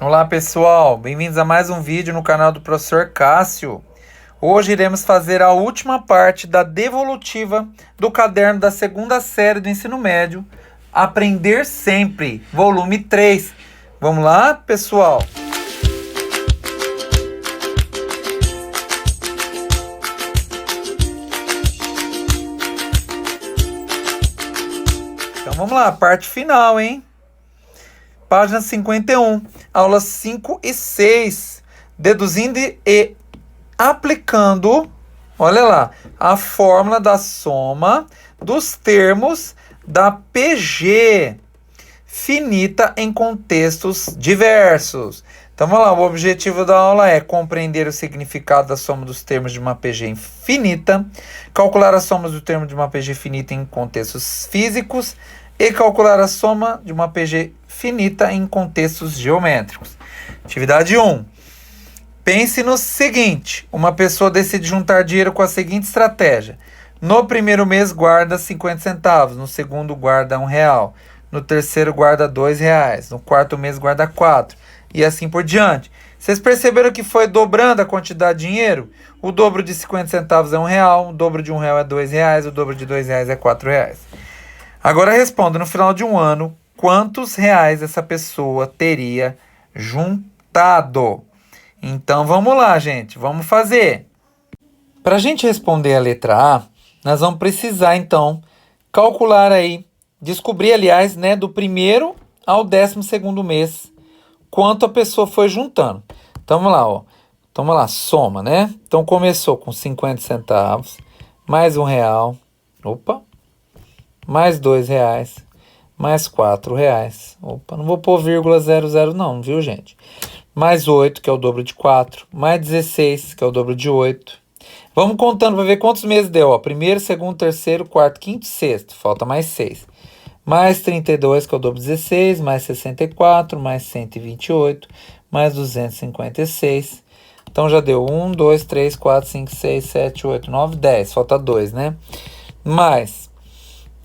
Olá pessoal, bem-vindos a mais um vídeo no canal do Professor Cássio. Hoje iremos fazer a última parte da devolutiva do caderno da segunda série do ensino médio, Aprender Sempre, volume 3. Vamos lá, pessoal? Então vamos lá, parte final, hein? Página 51, aulas 5 e 6, deduzindo e aplicando, olha lá, a fórmula da soma dos termos da PG, finita em contextos diversos. Então vamos lá, o objetivo da aula é compreender o significado da soma dos termos de uma PG infinita, calcular a soma do termo de uma PG finita em contextos físicos, e calcular a soma de uma PG finita em contextos geométricos. Atividade 1. Pense no seguinte: uma pessoa decide juntar dinheiro com a seguinte estratégia. No primeiro mês guarda 50 centavos, no segundo guarda R$1, no terceiro guarda R$2, no quarto mês guarda 4, e assim por diante. Vocês perceberam que foi dobrando a quantidade de dinheiro? O dobro de 50 centavos é R$1, o dobro de R$1 é R$2, o dobro de R$2 é R$4. Agora responda, no final de um ano, quantos reais essa pessoa teria juntado? Então vamos lá, gente, vamos fazer. Para a gente responder a letra A, nós vamos precisar então calcular aí, descobrir, aliás, né, do primeiro ao 12º mês, quanto a pessoa foi juntando. Então vamos lá, ó. Então vamos lá, soma, né? Então começou com 50 centavos, mais R$1, opa, mais R$2, mais R$4. Opa, não vou pôr vírgula 00 não, viu, gente? Mais 8, que é o dobro de 4, mais 16, que é o dobro de 8. Vamos contando para ver quantos meses deu, ó. Primeiro, segundo, terceiro, quarto, quinto, sexto. Falta mais 6. Mais 32, que é o dobro de 16, mais 64, mais 128, mais 256. Então já deu 1, 2, 3, 4, 5, 6, 7, 8, 9, 10. Falta 2, né? Mais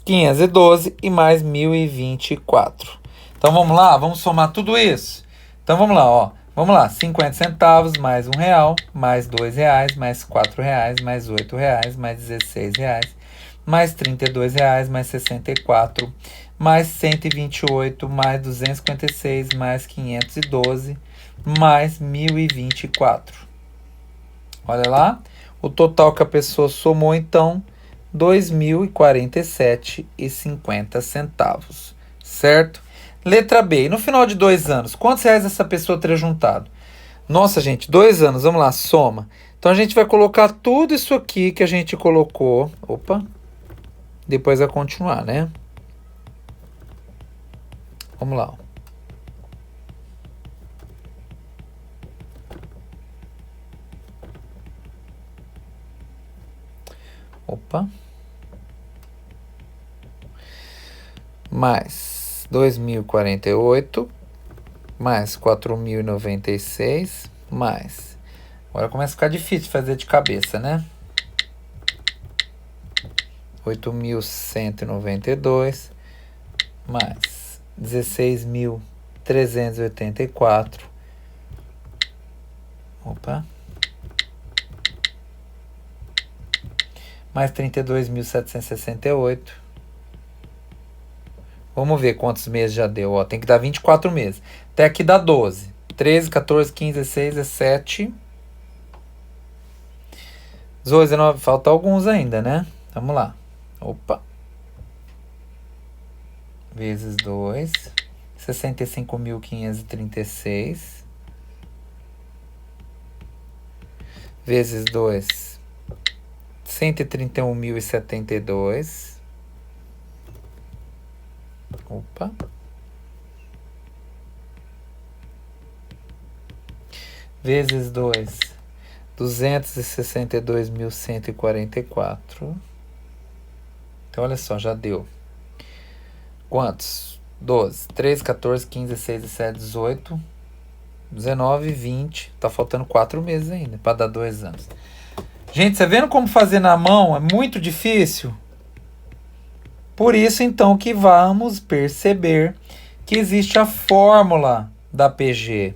512 e mais 1024. Então vamos lá, vamos somar tudo isso. Então vamos lá, ó. Vamos lá, 50 centavos mais R$1, mais R$2, mais R$4, mais R$8, mais R$16, mais R$32, mais 64, mais 128, mais 256, mais 512, mais 1024. Olha lá, o total que a pessoa somou então, R$ 2.047,50, certo? Letra B. E no final de 2 anos, quantos reais essa pessoa teria juntado? Nossa, gente, 2 anos, vamos lá, soma. Então, a gente vai colocar tudo isso aqui que a gente colocou. Opa. Depois vai continuar, né? Vamos lá. Opa. Mais 2.048, mais 4.096, mais... Agora começa a ficar difícil fazer de cabeça, né? 8.192, mais 16.384. Opa. Mais 32.768. Vamos ver quantos meses já deu. Ó, tem que dar 24 meses. Até aqui dá 12. 13, 14, 15, 16, 17. 18, 19. Falta alguns ainda, né? Vamos lá. Opa. Vezes 2. 65.536. Vezes 2. 131.072. Opa. Vezes 2, 262.144. Então, olha só, já deu. Quantos? 12, 13, 14, 15, 16, 17, 18, 19, 20. Tá faltando 4 meses ainda para dar 2 anos. Gente, você vendo como fazer na mão é muito difícil? Por isso, então, que vamos perceber que existe a fórmula da PG.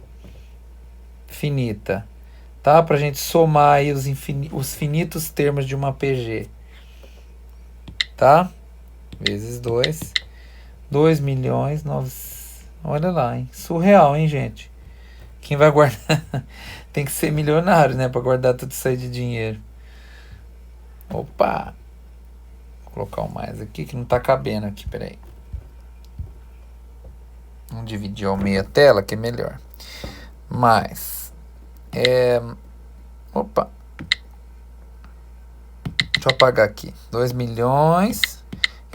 finita, tá? Para a gente somar aí os finitos termos de uma PG, tá? Vezes 2. 2 milhões, 9... Olha lá, hein? Surreal, hein, gente? Quem vai guardar... Tem que ser milionário, né? Para guardar tudo isso aí de dinheiro. Opa! Vou colocar um mais aqui que não tá cabendo aqui, peraí. Vamos dividir ao meio a tela, que é melhor. Mais. Opa! Deixa eu apagar aqui. 2 milhões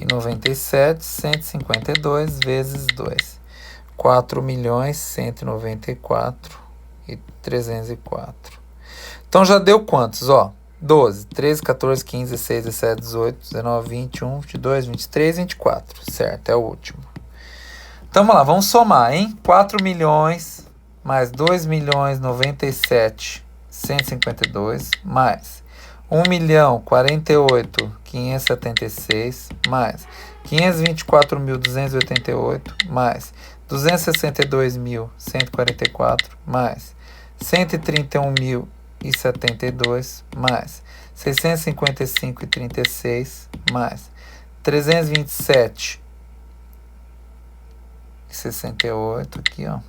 e 97, 152 vezes 2. 4 milhões, 194 e 304. Então já deu quantos, ó? 12, 13, 14, 15, 16, 17, 18, 19, 21, 22, 23, 24. Certo, é o último. Então vamos lá, vamos somar, hein? 4 milhões mais 2 milhões 97, 152, mais 1 milhão 48, 576, mais 524.288, mais 262.144, mais 131.072, mais 655,36, mais 327,68 aqui, ó.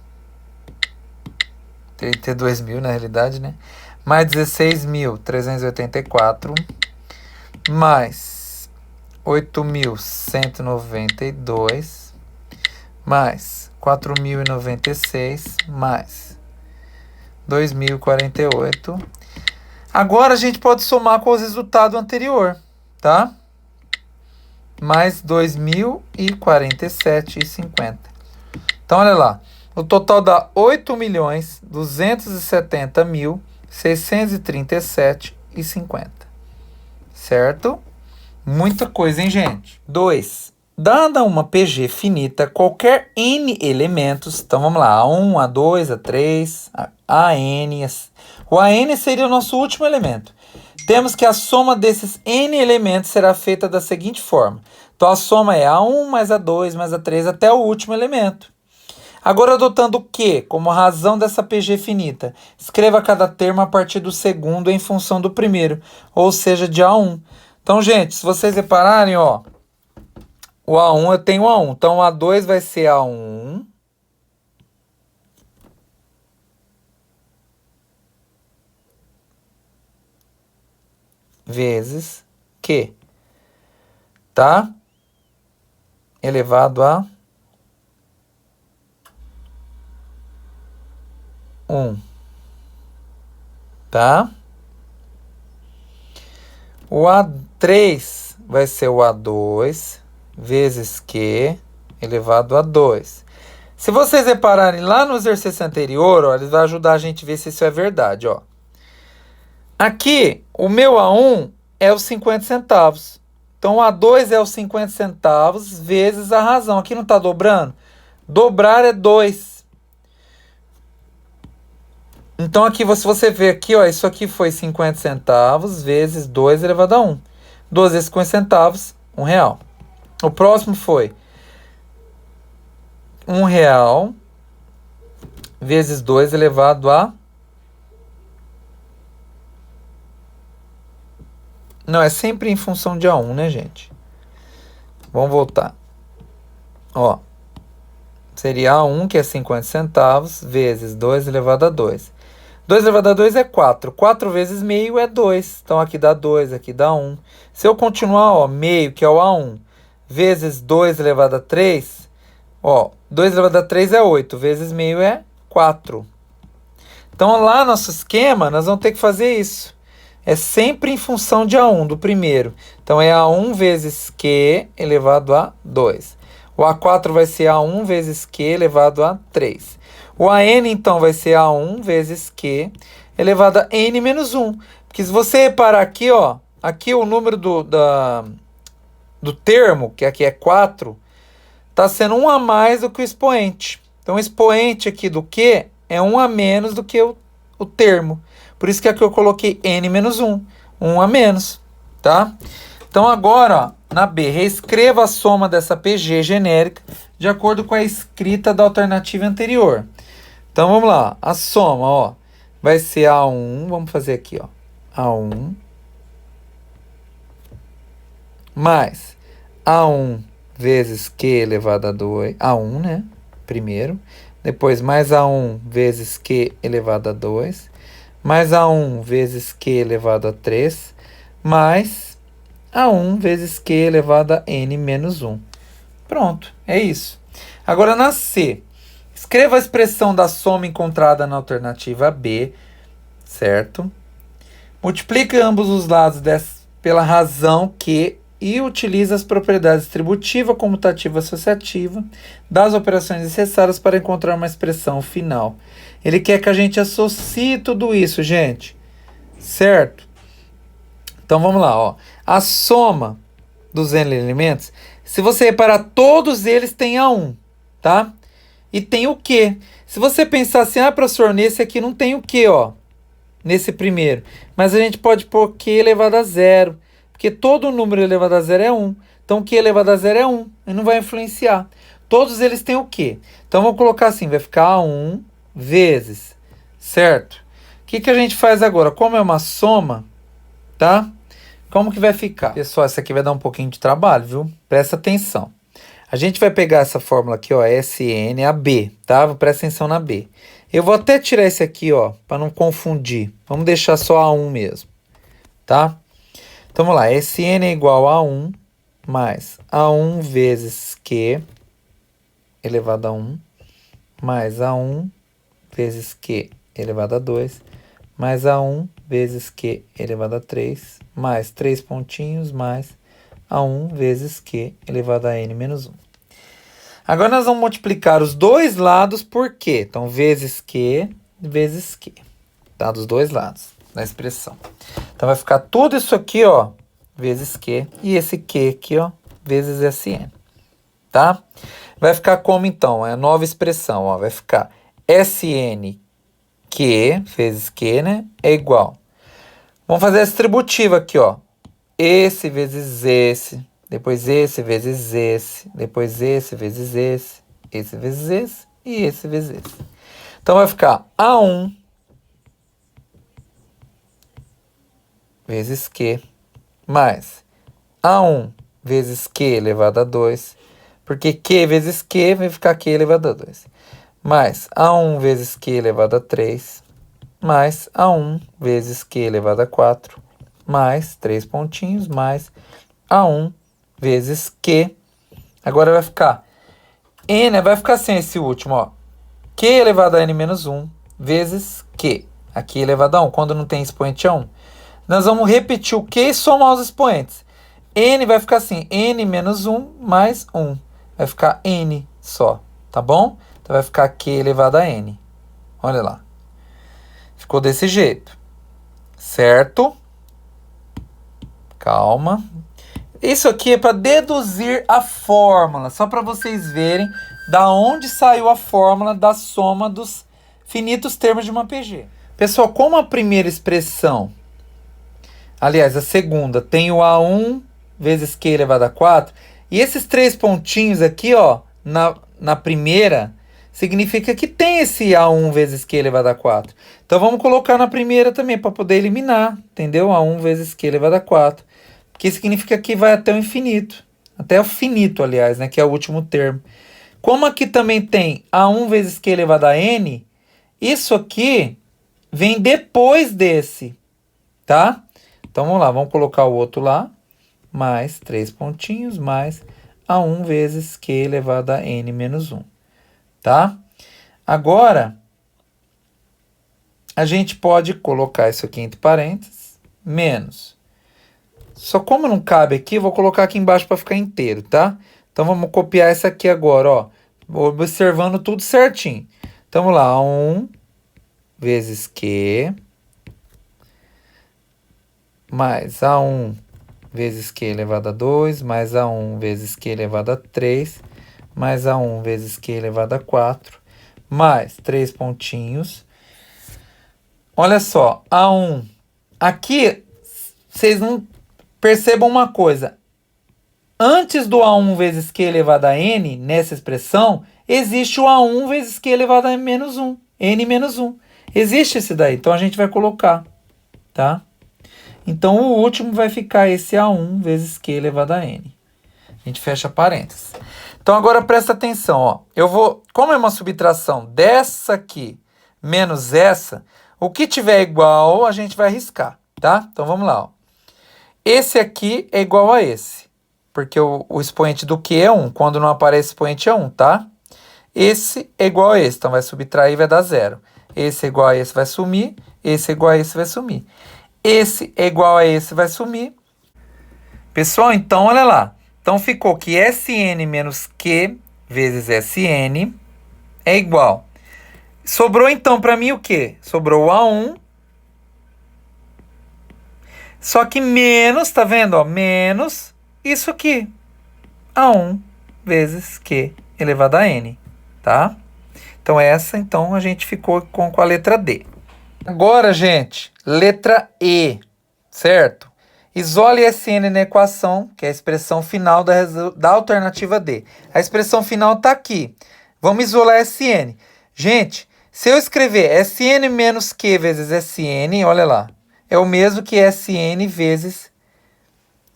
32 mil na realidade, né? Mais 16.384, mais 8.192, mais 4.096, mais 2.048. Agora a gente pode somar com o resultado anterior, tá? Mais 2.047,50. Então, olha lá. O total dá 8.270.637,50. Certo? Muita coisa, hein, gente? 2. Dada uma PG finita, qualquer N elementos, então vamos lá, A1, A2, A3, AN, o AN seria o nosso último elemento. Temos que a soma desses N elementos será feita da seguinte forma. Então a soma é A1 mais A2 mais A3 até o último elemento. Agora adotando o Q como razão dessa PG finita, escreva cada termo a partir do segundo em função do primeiro, ou seja, de A1. Então, gente, se vocês repararem, ó, o A1 eu tenho A1, então o A2 vai ser A1 vezes Q, tá? Elevado a 1, tá? O A3 vai ser o A2 vezes Q elevado a 2. Se vocês repararem lá no exercício anterior, ó, ele vai ajudar a gente a ver se isso é verdade, ó. Aqui, o meu A1 é os 50 centavos. Então, o A2 é os 50 centavos vezes a razão. Aqui não está dobrando? Dobrar é 2. Então, aqui, se você ver aqui, ó, isso aqui foi 50 centavos vezes 2 elevado a 1. 2 vezes 50 centavos, R$1. O próximo foi R$1 vezes 2 elevado a... Não, é sempre em função de A1, né, gente? Vamos voltar. Ó, seria A1, que é 50 centavos, vezes 2 elevado a 2. 2 elevado a 2 é 4. 4 vezes meio é 2. Então, aqui dá 2, aqui dá 1. Se eu continuar, ó, meio, que é o A1, vezes 2 elevado a 3, ó, 2 elevado a 3 é 8, vezes meio é 4. Então, lá no nosso esquema, nós vamos ter que fazer isso. É sempre em função de A1, do primeiro. Então, é A1 vezes Q elevado a 2. O A4 vai ser A1 vezes Q elevado a 3. O AN, então, vai ser A1 vezes Q elevado a N menos 1. Porque se você reparar aqui, ó, aqui o número do termo, que aqui é 4, está sendo 1 a mais do que o expoente. Então, o expoente aqui do Q é 1 a menos do que o termo. Por isso que aqui eu coloquei N menos 1. 1 a menos, tá? Então, agora, ó, na B, reescreva a soma dessa PG genérica de acordo com a escrita da alternativa anterior. Então, vamos lá. A soma, ó. vai ser A1, vamos fazer aqui, ó, A1, mais A1 vezes Q elevado a 2, A1, né, primeiro, depois mais A1 vezes Q elevado a 2, mais A1 vezes Q elevado a 3, mais A1 vezes Q elevado a N menos 1. Pronto, é isso. Agora na C, escreva a expressão da soma encontrada na alternativa B, certo? Multiplique ambos os lados pela razão que e utilize as propriedades distributiva, comutativa e associativa das operações necessárias para encontrar uma expressão final. Ele quer que a gente associe tudo isso, gente. Certo? Então vamos lá, ó. A soma dos N elementos, se você reparar, todos eles têm A1, tá? E tem o Q. Se você pensar assim, ah, professor, nesse aqui não tem o Q, ó. Nesse primeiro. Mas a gente pode pôr Q elevado a 0. Porque todo número elevado a 0 é 1. Então, Q elevado a 0 é 1. E não vai influenciar. Todos eles têm o Q. Então, vamos colocar assim. Vai ficar A1 vezes. Certo? O que a gente faz agora? Como é uma soma, tá? Como que vai ficar? Pessoal, isso aqui vai dar um pouquinho de trabalho, viu? Presta atenção. A gente vai pegar essa fórmula aqui, ó, SNAB, tá? Presta atenção na B. Eu vou até tirar esse aqui, ó, para não confundir. Vamos deixar só A1 mesmo, tá? Então, vamos lá. Sn é igual a 1 mais A1 vezes Q elevado a 1 mais A1 vezes Q elevado a 2 mais A1 vezes Q elevado a 3 mais 3 pontinhos mais A1 vezes Q elevado a N menos 1. Agora nós vamos multiplicar os dois lados por Q. Então, vezes Q, tá? Dos dois lados da expressão. Então, vai ficar tudo isso aqui, ó, vezes Q. E esse Q aqui, ó, vezes Sn. Tá? Vai ficar como, então? É a nova expressão, ó. Vai ficar Sn Q vezes Q, né? É igual. Vamos fazer a distributiva aqui, ó. Esse vezes esse. Depois esse vezes esse, depois esse vezes esse vezes esse e esse vezes esse. Então, vai ficar A1 vezes Q mais A1 vezes Q elevado a 2, porque Q vezes Q vai ficar Q elevado a 2, mais A1 vezes Q elevado a 3, mais A1 vezes Q elevado a 4, mais 3 pontinhos, mais A1 vezes Q. Agora vai ficar N, vai ficar sem esse último, ó. Q elevado a N menos 1 vezes Q. Aqui elevado a 1, quando não tem expoente a 1. Nós vamos repetir o Q e somar os expoentes. N vai ficar assim, N menos 1 mais 1. Vai ficar N só, tá bom? Então vai ficar Q elevado a N. Olha lá. Ficou desse jeito. Certo? Calma. Isso aqui é para deduzir a fórmula, só para vocês verem da onde saiu a fórmula da soma dos finitos termos de uma PG. Pessoal, como a primeira expressão, aliás, a segunda, tem o A1 vezes Q elevado a 4, e esses 3 pontinhos aqui, ó, na primeira, significa que tem esse A1 vezes Q elevado a 4. Então, vamos colocar na primeira também, para poder eliminar, entendeu? A1 vezes Q elevado a 4. Que significa que vai até o infinito. Até o finito, aliás, né? Que é o último termo. Como aqui também tem A1 vezes Q elevado a N, isso aqui vem depois desse, tá? Então, vamos lá. Vamos colocar o outro lá. Mais 3 pontinhos, mais A1 vezes Q elevado a N menos 1. Tá? Agora, a gente pode colocar isso aqui entre parênteses, menos. Só como não cabe aqui, eu vou colocar aqui embaixo para ficar inteiro, tá? Então, vamos copiar essa aqui agora, ó. Observando tudo certinho. Então, vamos lá. 1 vezes Q mais A1 vezes Q elevado a 2, mais A1 vezes Q elevado a 3, mais A1 vezes Q elevado a 4, mais 3 pontinhos. Olha só, A1. Aqui, vocês não... Percebam uma coisa, antes do A1 vezes Q elevado a N, nessa expressão, existe o A1 vezes Q elevado a menos 1, N menos 1. Existe esse daí, então a gente vai colocar, tá? Então o último vai ficar esse A1 vezes Q elevado a N. A gente fecha parênteses. Então agora presta atenção, ó. Como é uma subtração dessa aqui menos essa, o que tiver igual a gente vai riscar, tá? Então vamos lá, ó. Esse aqui é igual a esse, porque o expoente do Q é 1, quando não aparece expoente é 1, tá? Esse é igual a esse, então vai subtrair e vai dar 0. Esse é igual a esse, vai sumir. Esse é igual a esse, vai sumir. Esse é igual a esse, vai sumir. Pessoal, então olha lá. Então ficou que Sn menos Q vezes Sn é igual. Sobrou então para mim o quê? Sobrou o A1. Só que menos, tá vendo? Ó, menos isso aqui. A1 vezes Q elevado a N, tá? Então então a gente ficou com a letra D. Agora, gente, letra E, certo? Isole Sn na equação, que é a expressão final da alternativa D. A expressão final está aqui. Vamos isolar Sn. Gente, se eu escrever Sn menos Q vezes Sn, olha lá, é o mesmo que Sn vezes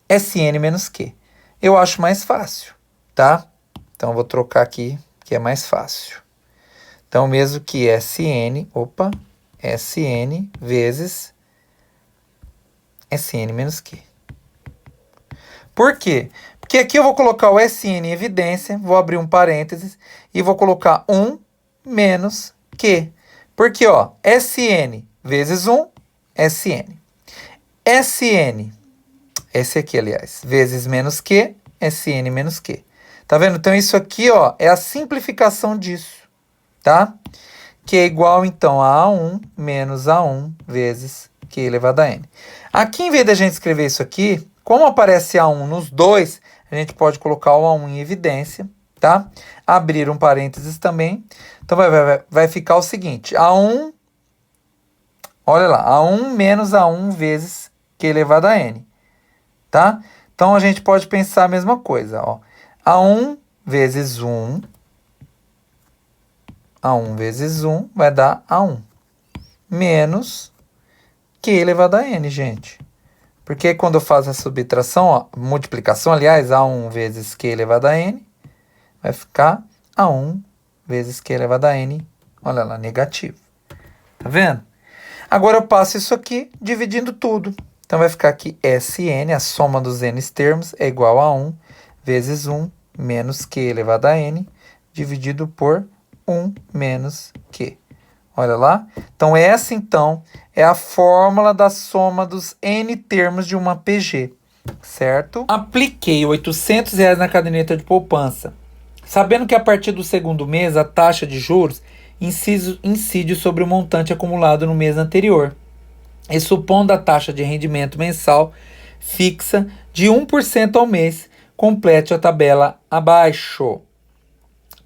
Sn menos Q. Eu acho mais fácil, tá? Então, eu vou trocar aqui, que é mais fácil. Então, mesmo que Sn vezes Sn menos Q. Por quê? Porque aqui eu vou colocar o Sn em evidência, vou abrir um parênteses e vou colocar 1 menos Q. Porque, ó, Sn vezes 1, Sn. Sn, esse aqui, aliás, vezes menos Q, Sn menos Q. Tá vendo? Então, isso aqui, ó, é a simplificação disso, tá? Que é igual, então, a A1 menos A1 vezes Q elevado a N. Aqui, em vez de a gente escrever isso aqui, como aparece A1 nos dois, a gente pode colocar o A1 em evidência, tá? Abrir um parênteses também. Então, vai ficar o seguinte, A1, olha lá, A1 menos A1 vezes Q elevado a N, tá? Então, a gente pode pensar a mesma coisa, ó. A1 vezes 1, A1 vezes 1 vai dar A1, menos Q elevado a N, gente. Porque quando eu faço a subtração, ó, multiplicação, aliás, A1 vezes Q elevado a N, vai ficar A1 vezes Q elevado a N, olha lá, negativo. Tá vendo? Agora eu passo isso aqui dividindo tudo. Então vai ficar aqui Sn, a soma dos n termos, é igual a 1 vezes 1 menos Q elevado a N, dividido por 1 menos Q. Olha lá. Então, essa, então, é a fórmula da soma dos n termos de uma PG, certo? Apliquei R$ 800 na caderneta de poupança, sabendo que a partir do segundo mês a taxa de juros incide sobre o montante acumulado no mês anterior, e supondo a taxa de rendimento mensal fixa de 1% ao mês, complete a tabela abaixo,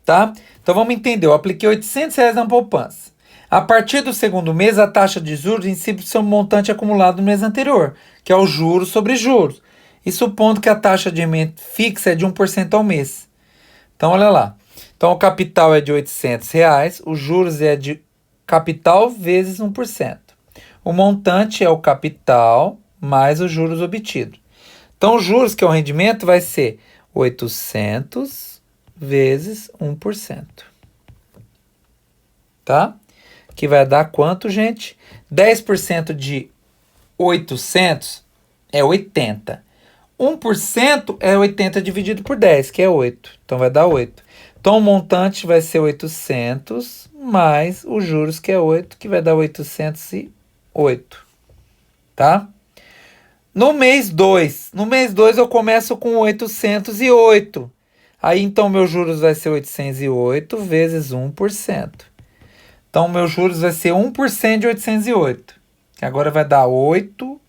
tá? Então, vamos entender. Eu apliquei R$ 800 na poupança. A partir do segundo mês, a taxa de juros incide sobre o montante acumulado no mês anterior, que é o juros sobre juros, e supondo que a taxa de rendimento fixa é de 1% ao mês. Então, olha lá. Então, o capital é de R$ 800, os juros é de capital vezes 1%. O montante é o capital mais os juros obtidos. Então, os juros, que é o rendimento, vai ser 800 vezes 1%. Tá? Que vai dar quanto, gente? 10% de 800 é 80. 1% é 80 dividido por 10, que é 8. Então, vai dar 8. Então, o montante vai ser 800 mais os juros, que é 8, que vai dar 808. Tá? No mês 2 eu começo com 808. Aí, então, meus juros vai ser 808 vezes 1%. Então, meus juros vai ser 1% de 808. Que agora vai dar 8.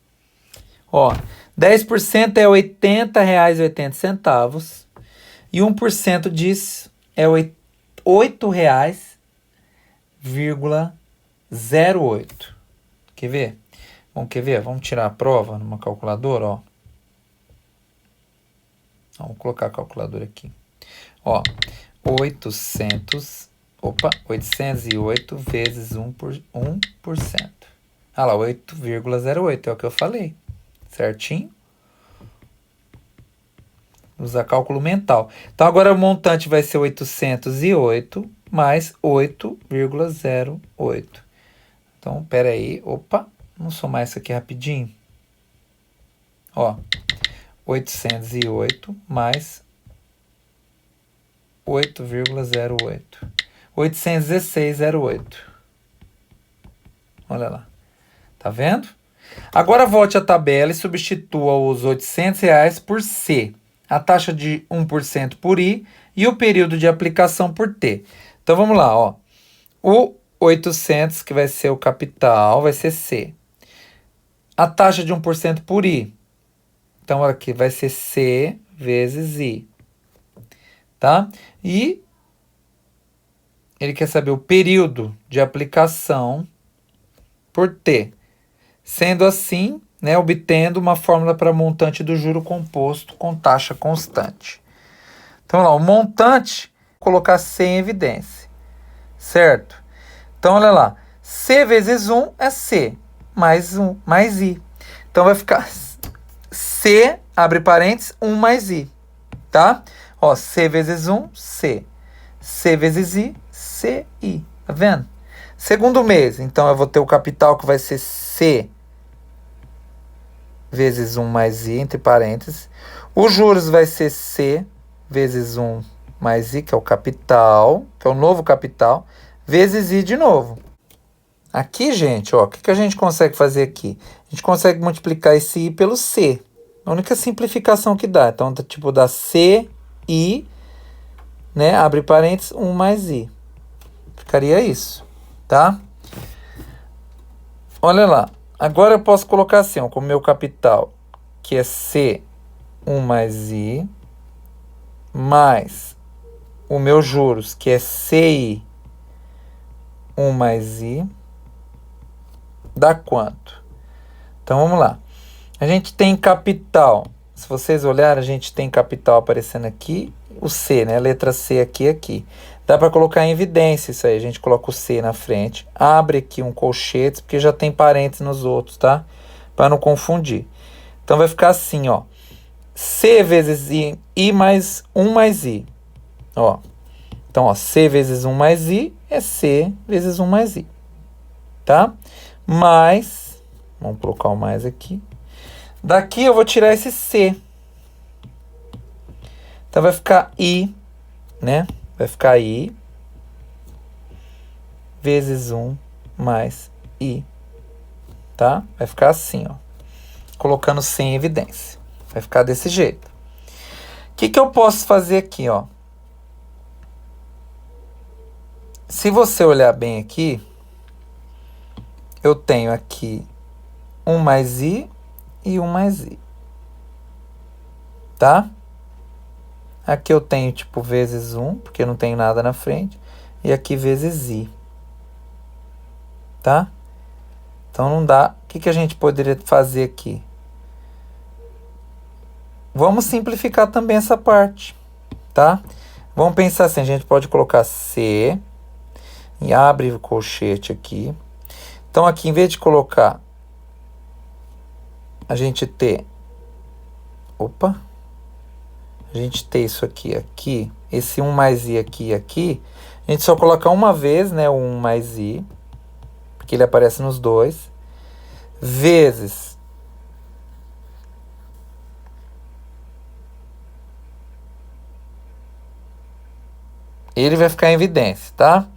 Ó, 10% é R$ 80,80. E 1% disso é R$ 8,08. Quer ver? Quer ver? Vamos tirar a prova numa calculadora, ó. Vamos colocar a calculadora aqui. Ó, 800 Opa, 808 vezes 1%. Ah lá, 8,08 é o que eu falei. Certinho? Usar cálculo mental. Então, agora o montante vai ser 808 mais 8,08. Então, pera aí. Opa, vamos somar isso aqui rapidinho. Ó, 808 mais 8,08. 816,08. Olha lá. Tá vendo? Agora volte à tabela e substitua os R$ 800 por C, a taxa de 1% por I e o período de aplicação por T. Então vamos lá, ó. O 800, que vai ser o capital, vai ser C. A taxa de 1% por I. Então aqui vai ser C vezes I. Tá? E ele quer saber o período de aplicação por T. Sendo assim, né, obtendo uma fórmula para montante do juro composto com taxa constante. Então, lá, o montante, colocar C em evidência, certo? Então, olha lá, C vezes 1 é C, mais 1, mais I. Então, vai ficar C, abre parênteses, 1 mais I, tá? Ó, C vezes 1, C. C vezes I, CI, tá vendo? Segundo mês, então, eu vou ter o capital que vai ser C vezes 1 mais I, entre parênteses. Os juros vai ser C vezes 1 mais I, que é o capital, que é o novo capital, vezes I de novo. Aqui, gente, ó, o que a gente consegue fazer aqui? A gente consegue multiplicar esse I pelo C. A única simplificação que dá. Então, tipo, dá CI, né, abre parênteses, 1 mais I. Ficaria isso, tá? Olha lá. Agora eu posso colocar assim, ó, como meu capital, que é C1 mais I, mais o meu juros, que é CI 1 mais I, dá quanto? Então, vamos lá. A gente tem capital. Se vocês olharem, a gente tem capital aparecendo aqui, o C, né? A letra C aqui e aqui. Dá para colocar em evidência isso aí. A gente coloca o C na frente. Abre aqui um colchete, porque já tem parênteses nos outros, tá? Para não confundir. Então, vai ficar assim, ó. C vezes I mais 1 mais I. Ó. Então, ó, C vezes 1 mais I é C vezes 1 mais I. Tá? Mais, vamos colocar o mais aqui. Daqui eu vou tirar esse C. Então, vai ficar I, né? Vai ficar I vezes 1 mais I. Tá? Vai ficar assim, ó. Colocando C em evidência. Vai ficar desse jeito. O que eu posso fazer aqui, ó? Se você olhar bem aqui, eu tenho aqui 1 mais I e 1 mais I. Tá? Aqui eu tenho, tipo, vezes 1, porque eu não tenho nada na frente. E aqui vezes I. Tá? Então, não dá. O que a gente poderia fazer aqui? Vamos simplificar também essa parte. Tá? Vamos pensar assim. A gente pode colocar C. E abre o colchete aqui. Então, aqui, em vez de colocar... A gente ter... Opa! A gente ter isso aqui, esse 1 mais I aqui e aqui, a gente só coloca uma vez, né, o 1 mais I, porque ele aparece nos dois, vezes ele vai ficar em evidência, tá?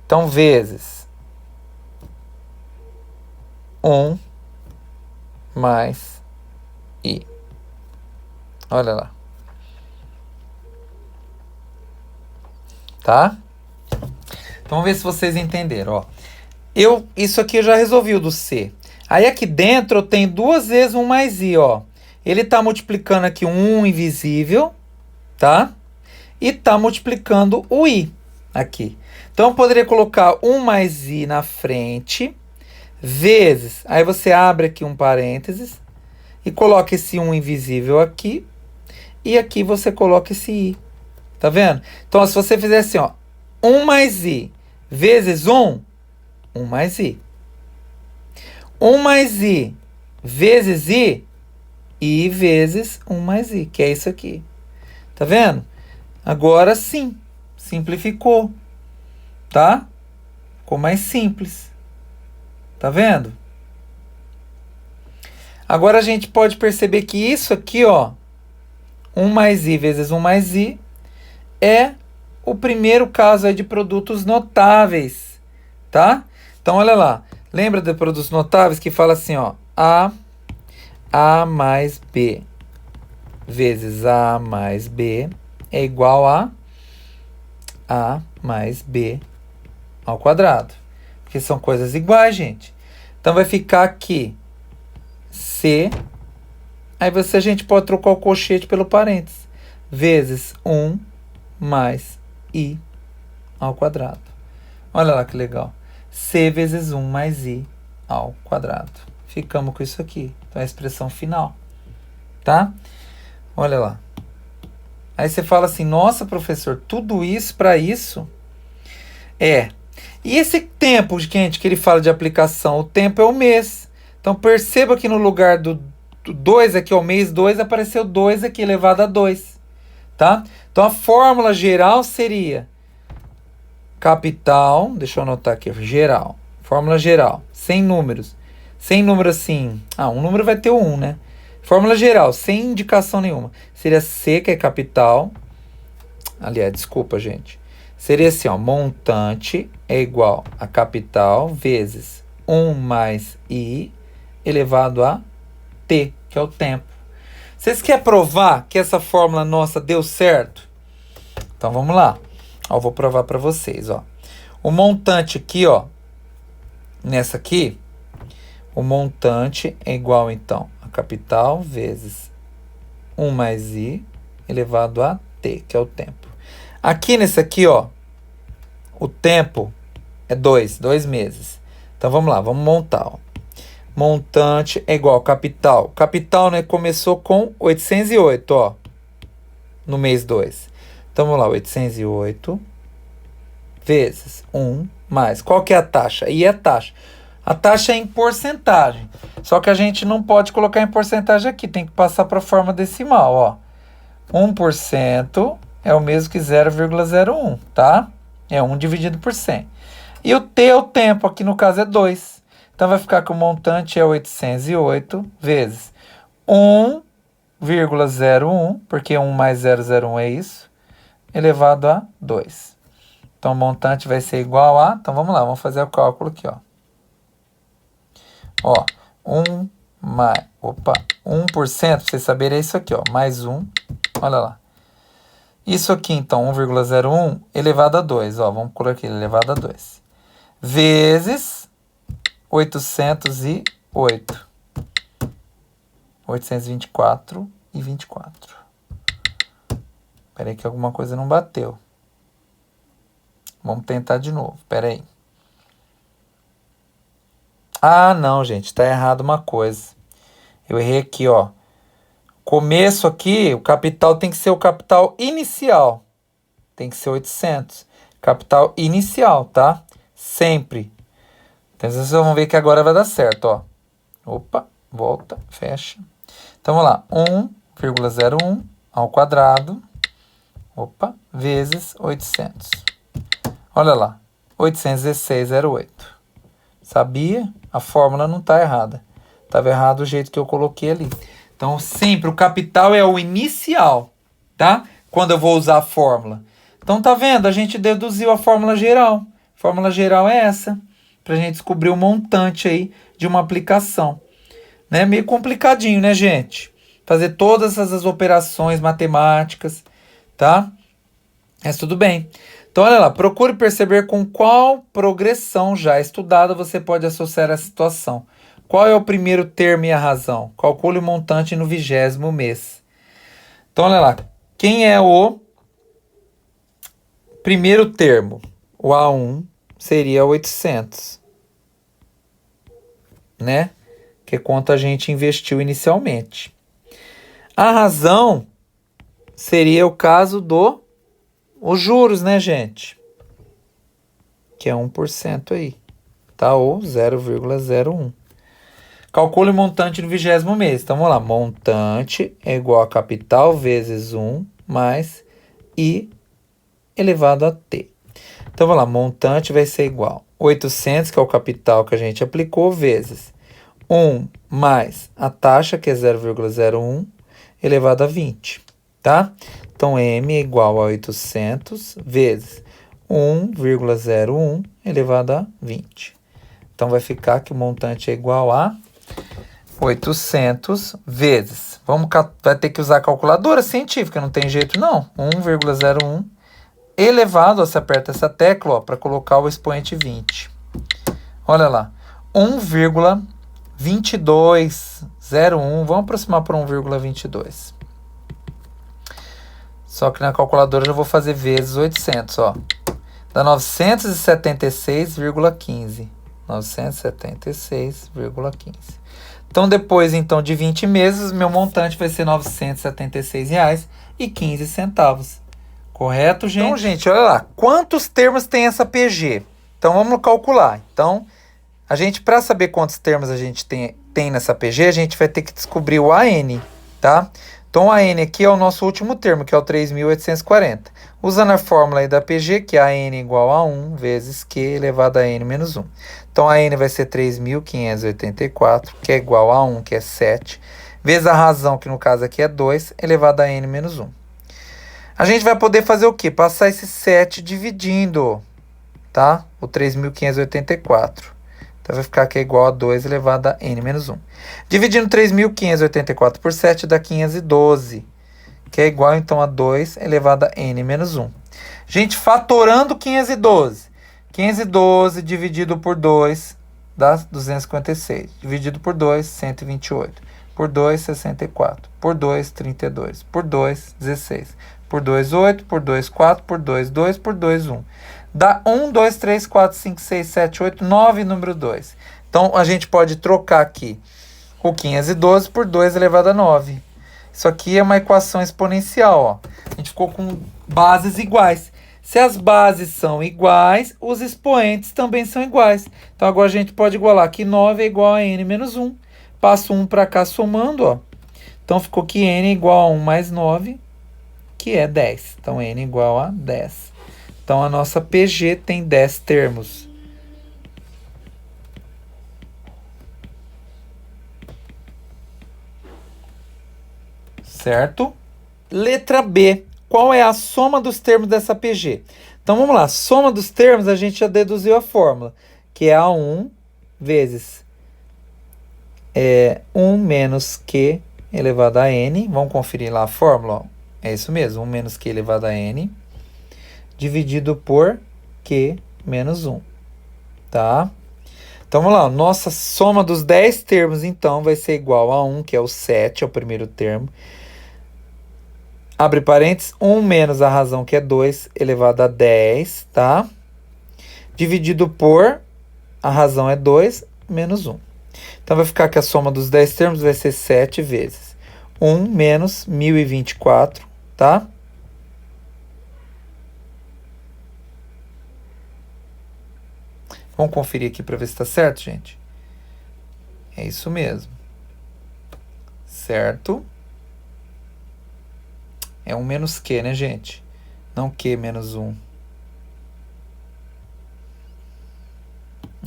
Então, vezes 1 mais I. Olha lá. Tá? Então, vamos ver se vocês entenderam, ó. Isso aqui eu já resolvi o do C. Aí aqui dentro eu tenho duas vezes 1 mais I, ó. Ele tá multiplicando aqui um 1 invisível, tá? E tá multiplicando o I aqui. Então, eu poderia colocar 1 mais I na frente, vezes... Aí você abre aqui um parênteses e coloca esse 1 invisível aqui. E aqui você coloca esse I. Tá vendo? Então, se você fizer assim, ó. 1 mais I vezes 1, 1 mais I. 1 mais I vezes I vezes 1 mais I, que é isso aqui. Tá vendo? Agora sim, simplificou, tá? Ficou mais simples. Tá vendo? Agora a gente pode perceber que isso aqui, ó, 1 mais I vezes 1 mais I, é o primeiro caso aí de produtos notáveis, tá? Então, olha lá. Lembra de produtos notáveis que fala assim, ó, A mais B vezes A mais B é igual a mais B ao quadrado. Porque são coisas iguais, gente. Então, vai ficar aqui C. Aí a gente pode trocar o colchete pelo parênteses. Vezes 1 mais I ao quadrado. Olha lá que legal. C vezes 1 mais I ao quadrado. Ficamos com isso aqui. Então, é a expressão final. Tá? Olha lá. Aí você fala assim, nossa, professor, tudo isso para isso? É. E esse tempo, gente, que ele fala de aplicação? O tempo é o mês. Então, perceba que no lugar do 2 aqui, o mês 2, apareceu 2 aqui elevado a 2. Tá? Então, a fórmula geral seria capital, deixa eu anotar aqui, geral. Fórmula geral, sem números. Sem número assim, um número vai ter o 1, né? Fórmula geral, sem indicação nenhuma. Seria C, que é capital. Aliás, desculpa, gente. Seria assim, ó, montante é igual a capital vezes 1 mais I elevado a T, que é o tempo. Vocês querem provar que essa fórmula nossa deu certo? Então, vamos lá. Ó, eu vou provar para vocês, ó. O montante aqui, ó, nessa aqui, o montante é igual, então, a capital vezes 1 mais I elevado a T, que é o tempo. Aqui nesse aqui, ó, o tempo é 2 meses. Então, vamos lá, vamos montar, ó. Montante é igual a capital. Capital, né, começou com 808, ó, no mês 2. Então, vamos lá, 808 vezes 1 mais. Qual que é a taxa? I é a taxa. A taxa é em porcentagem. Só que a gente não pode colocar em porcentagem aqui. Tem que passar para a forma decimal, ó. 1% é o mesmo que 0,01, tá? É 1 dividido por 100. E o T é o tempo. Aqui no caso é 2. Então vai ficar que o montante é 808 vezes 1,01, porque 1 mais 0,01 é isso, elevado a 2. Então, o montante vai ser igual a... Então, vamos lá, vamos fazer o cálculo aqui, ó. Ó, 1 mais... Opa, 1%, para vocês saberem, é isso aqui, ó. Mais 1, olha lá. Isso aqui, então, 1,01 elevado a 2, ó. Vamos colocar aqui, elevado a 2. Vezes 808. 824,24. Espera aí que alguma coisa não bateu. Vamos tentar de novo. Espera aí. Ah, não, gente. Está errado uma coisa. Eu errei aqui, ó. Começo aqui, o capital tem que ser o capital inicial. Tem que ser 800. Capital inicial, tá? Sempre. Então, vocês vão ver que agora vai dar certo, ó. Opa, volta, fecha. Então, vamos lá. 1,01 ao quadrado. Opa, vezes 800. Olha lá. 816,08. Sabia? A fórmula não está errada. Estava errado o jeito que eu coloquei ali. Então, sempre o capital é o inicial, tá? Quando eu vou usar a fórmula. Então, tá vendo? A gente deduziu a fórmula geral. A fórmula geral é essa. Para a gente descobrir o montante aí de uma aplicação. Né? Meio complicadinho, né, gente? Fazer todas essas operações matemáticas, tá? Mas tudo bem. Então, olha lá. Procure perceber com qual progressão já estudada você pode associar a situação. Qual é o primeiro termo e a razão? Calcule o montante no 20º mês. Então, olha lá. Quem é o primeiro termo? O A1 seria 800. Né? Que é quanto a gente investiu inicialmente. A razão seria o caso os juros, né, gente? que é 1% aí, tá? Ou 0,01. Calcule o montante no 20º mês. Então, vamos lá. Montante é igual a capital vezes 1 mais I elevado a T. Então, vamos lá. Montante vai ser igual a 800, que é o capital que a gente aplicou, vezes 1 mais a taxa, que é 0,01, elevado a 20, tá? Então, M é igual a 800 vezes 1,01 elevado a 20. Então, vai ficar que o montante é igual a 800 vezes, vai ter que usar a calculadora científica, não tem jeito não, 1,01 elevado, ó, você aperta essa tecla para colocar o expoente 20. Olha lá, 1,2201, vamos aproximar para 1,22. Só que na calculadora eu já vou fazer vezes 800, ó. Dá 976,15. 976,15. Então, depois então, de 20 meses, meu montante vai ser R$ 976,15. Correto, gente? Então, gente, olha lá. Quantos termos tem essa PG? Então, vamos calcular. Então, a gente, para saber quantos termos a gente tem nessa PG, a gente vai ter que descobrir o AN, tá? Então, o AN aqui é o nosso último termo, que é o 3.840. Usando a fórmula aí da PG, que é AN igual a 1 vezes Q elevado a N menos 1. Então, a N vai ser 3.584, que é igual a 1, que é 7, vezes a razão, que no caso aqui é 2, elevado a N menos 1. A gente vai poder fazer o quê? Passar esse 7 dividindo, tá? O 3.584. Então, vai ficar que é igual a 2 elevado a N menos 1. Dividindo 3.584 por 7 dá 512, que é igual, então, a 2 elevado a N menos 1. Gente, fatorando 512. 512 dividido por 2 dá 256. Dividido por 2, 128. Por 2, 64. Por 2, 32. Por 2, 16. Por 2, 8. Por 2, 4. Por 2, 2. Por 2, 1. Dá 1, 2, 3, 4, 5, 6, 7, 8, 9, número 2. Então, a gente pode trocar aqui o 512 por 2 elevado a 9. Isso aqui é uma equação exponencial, ó. A gente ficou com bases iguais. Se as bases são iguais, os expoentes também são iguais. Então, agora a gente pode igualar que 9 é igual a n menos 1. Passo 1 para cá somando, ó. Então, ficou que n é igual a 1 mais 9, que é 10. Então, n é igual a 10. Então, a nossa PG tem 10 termos. Certo? Letra B. Qual é a soma dos termos dessa PG? Então, vamos lá. Soma dos termos, a gente já deduziu a fórmula, que é A1 vezes 1 menos Q elevado a N. Vamos conferir lá a fórmula. Ó. É isso mesmo, 1 menos Q elevado a N, dividido por Q menos 1. Tá? Então, vamos lá. Nossa soma dos 10 termos, então, vai ser igual a 1, que é o 7, é o primeiro termo. Abre parênteses, 1 menos a razão, que é 2, elevado a 10, tá? Dividido por, a razão é 2, menos 1. Então, vai ficar que a soma dos 10 termos vai ser 7 vezes 1 menos 1.024, tá? Vamos conferir aqui para ver se está certo, gente. É isso mesmo. Certo? É 1 menos Q, né, gente? Não Q menos 1.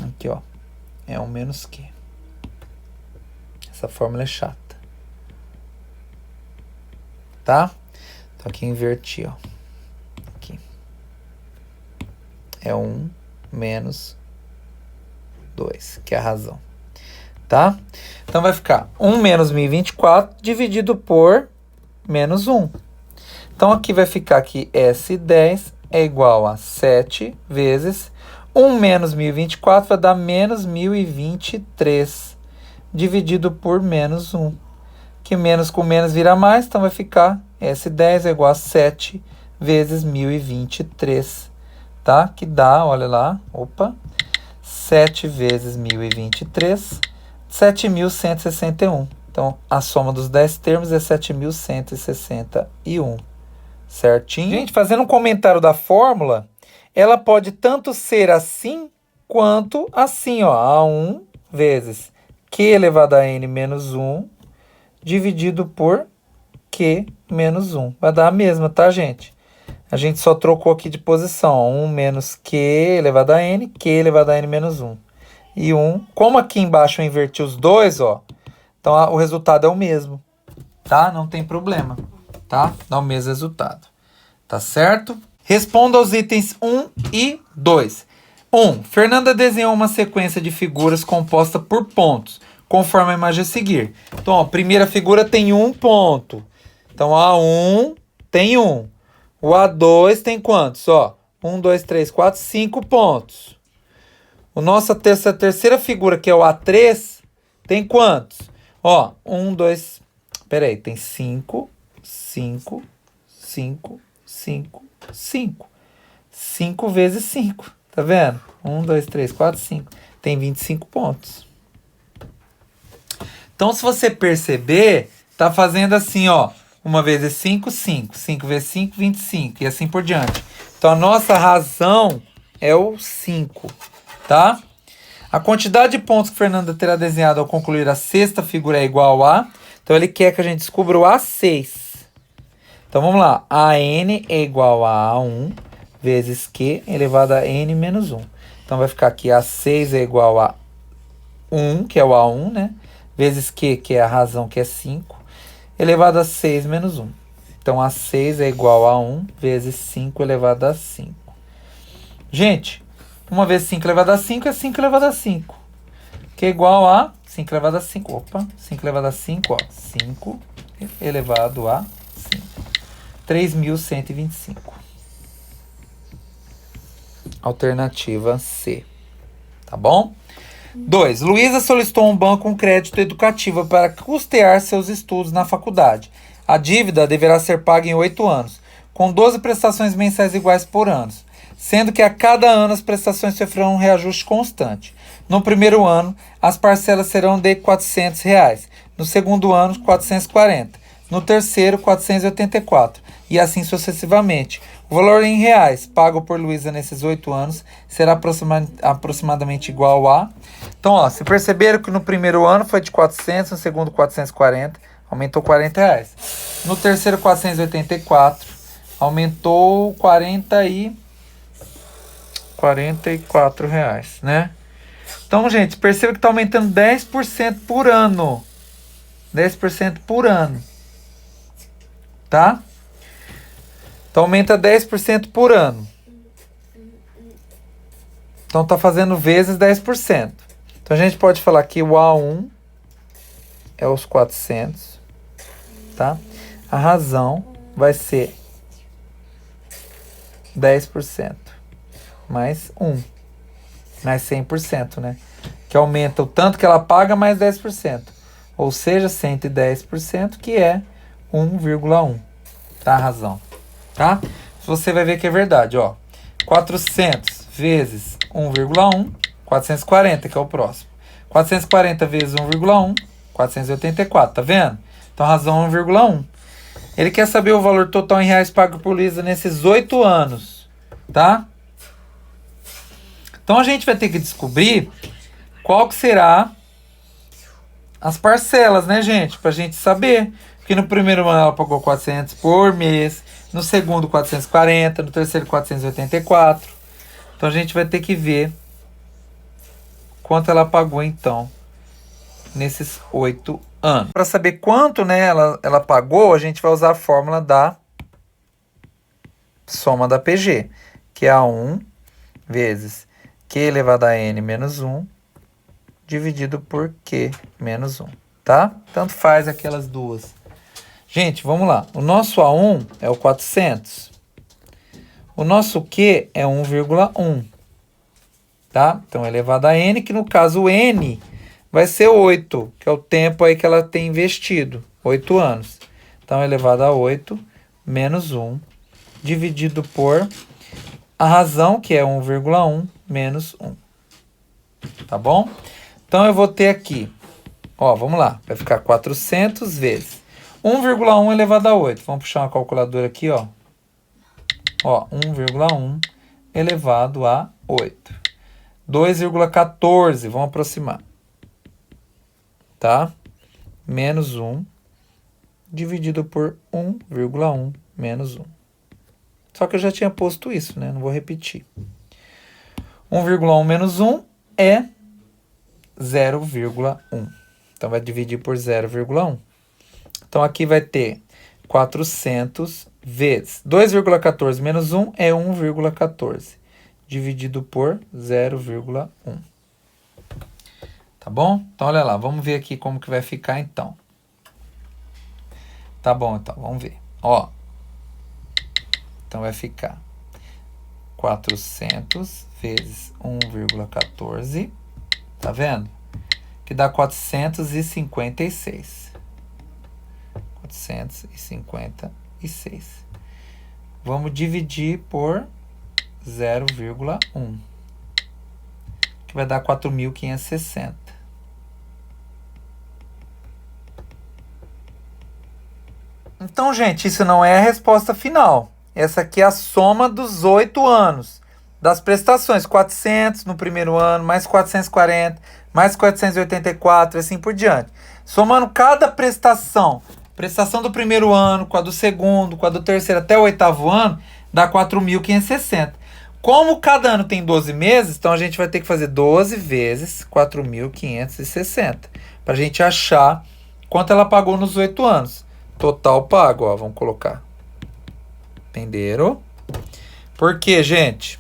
Aqui, ó. É 1 menos Q. Essa fórmula é chata. Tá? Então, aqui inverti, ó. Aqui. É 1 menos 2, que é a razão. Tá? Então, vai ficar 1 menos 1.024 dividido por menos 1. Então, aqui vai ficar que S10 é igual a 7 vezes 1 menos 1.024 vai dar menos 1.023 dividido por menos 1. Que menos com menos vira mais, então vai ficar S10 é igual a 7 vezes 1.023, tá? Que dá, olha lá, 7 vezes 1.023, 7.161. Então, a soma dos 10 termos é 7.161. Certinho? Gente, fazendo um comentário da fórmula, ela pode tanto ser assim quanto assim, ó. A1 vezes Q elevado a N menos 1 dividido por Q menos 1. Vai dar a mesma, tá, gente? A gente só trocou aqui de posição. Ó. 1 menos Q elevado a N, Q elevado a N menos 1. E 1. Como aqui embaixo eu inverti os dois, ó. Então o resultado é o mesmo, tá? Não tem problema, tá? Dá o mesmo resultado, tá certo? Responda aos itens 1 e 2. 1. Fernanda desenhou uma sequência de figuras composta por pontos, conforme a imagem a seguir. Então, ó, a primeira figura tem um ponto. Então, a A1 tem 1. O A2 tem quantos? Ó, 1, 2, 3, 4, 5 pontos. Essa terceira figura, que é o A3, tem quantos? Ó, 1, 2... Peraí, tem 5, 5, 5, 5, 5. 5 vezes 5, tá vendo? 1, 2, 3, 4, 5. Tem 25 pontos. Então, se você perceber, tá fazendo assim, ó. 1 vezes 5, 5. 5 vezes 5, 25. E assim por diante. Então, a nossa razão é o 5, tá? A quantidade de pontos que Fernanda terá desenhado ao concluir a sexta figura é igual a... Então, ele quer que a gente descubra o A6. Então, vamos lá. AN é igual a A1 vezes Q elevado a N menos 1. Então, vai ficar aqui A6 é igual a 1, que é o A1, né? Vezes Q, que é a razão, que é 5, elevado a 6 menos 1. Então, A6 é igual a 1 vezes 5 elevado a 5. Gente, 1 vezes 5 elevado a 5 é 5 elevado a 5. Que é igual a 5 elevado a 5. Opa, 5 elevado a 5, ó. 5 elevado a 5. 3.125. Alternativa C. Tá bom? 2. Luísa solicitou um banco um crédito educativo para custear seus estudos na faculdade. A dívida deverá ser paga em 8 anos, com 12 prestações mensais iguais por ano, sendo que a cada ano as prestações sofrerão um reajuste constante. No primeiro ano, as parcelas serão de R$ 400. No segundo ano, 440. No terceiro, 484. E assim sucessivamente. O valor em reais pago por Luísa nesses 8 anos será aproximadamente igual a... Então, ó, se perceberam que no primeiro ano foi de 400, no segundo 440, aumentou R$ 40. No terceiro 484, aumentou 44 reais, né? Então, gente, perceba que está aumentando 10% por ano. 10% por ano. Tá? Então, aumenta 10% por ano. Então, está fazendo vezes 10%. Então, a gente pode falar que o A1 é os 400, tá? A razão vai ser 10% mais 1, mais 100%, né? Que aumenta o tanto que ela paga mais 10%. Ou seja, 110%, que é 1,1. Tá a razão, tá? Você vai ver que é verdade, ó. 400 vezes 1,1, 440, que é o próximo. 440 vezes 1,1, 484, tá vendo? Então a razão é 1,1. Ele quer saber o valor total em reais pago por Luísa nesses 8 anos, tá? Então a gente vai ter que descobrir qual que será as parcelas, né, gente? Pra gente saber. Porque no primeiro ano ela pagou 400 por mês, no segundo 440, no terceiro 484. Então a gente vai ter que ver quanto ela pagou então nesses 8 anos. Para saber quanto, né, ela pagou, a gente vai usar a fórmula da soma da PG, que é A1 vezes Q elevado a N menos 1 dividido por Q menos 1, tá? Tanto faz aquelas duas. Gente, vamos lá. O nosso A1 é o 400. O nosso Q é 1,1. Tá? Então, elevado a N, que no caso o N vai ser 8, que é o tempo aí que ela tem investido. 8 anos. Então, elevado a 8 menos 1, dividido por a razão, que é 1,1 menos 1. Tá bom? Então, eu vou ter aqui, ó, vamos lá. Vai ficar 400 vezes 1,1 elevado a 8. Vamos puxar uma calculadora aqui, ó. Ó, 1,1 elevado a 8. 2,14, vamos aproximar. Tá? Menos 1 dividido por 1,1 menos 1. Só que eu já tinha posto isso, né? Não vou repetir. 1,1 menos 1 é 0,1. Então, vai dividir por 0,1. Então, aqui vai ter 400 vezes 2,14 menos 1 é 1,14. Dividido por 0,1. Tá bom? Então, olha lá. Vamos ver aqui como que vai ficar, então. Tá bom, então. Vamos ver. Ó. Então, vai ficar 400 vezes 1,14. Tá vendo? Que dá 456. 456. Vamos dividir por 0,1. Que vai dar 4.560. Então, gente, isso não é a resposta final. Essa aqui é a soma dos 8 anos. Das prestações, 400 no primeiro ano, mais 440, mais 484, e assim por diante. Somando cada prestação, prestação do primeiro ano, com a do segundo, com a do terceiro até o oitavo ano, dá 4.560. Como cada ano tem 12 meses, então a gente vai ter que fazer 12 vezes 4.560. Para a gente achar quanto ela pagou nos 8 anos. Total pago, ó, vamos colocar. Entenderam? Por quê, gente?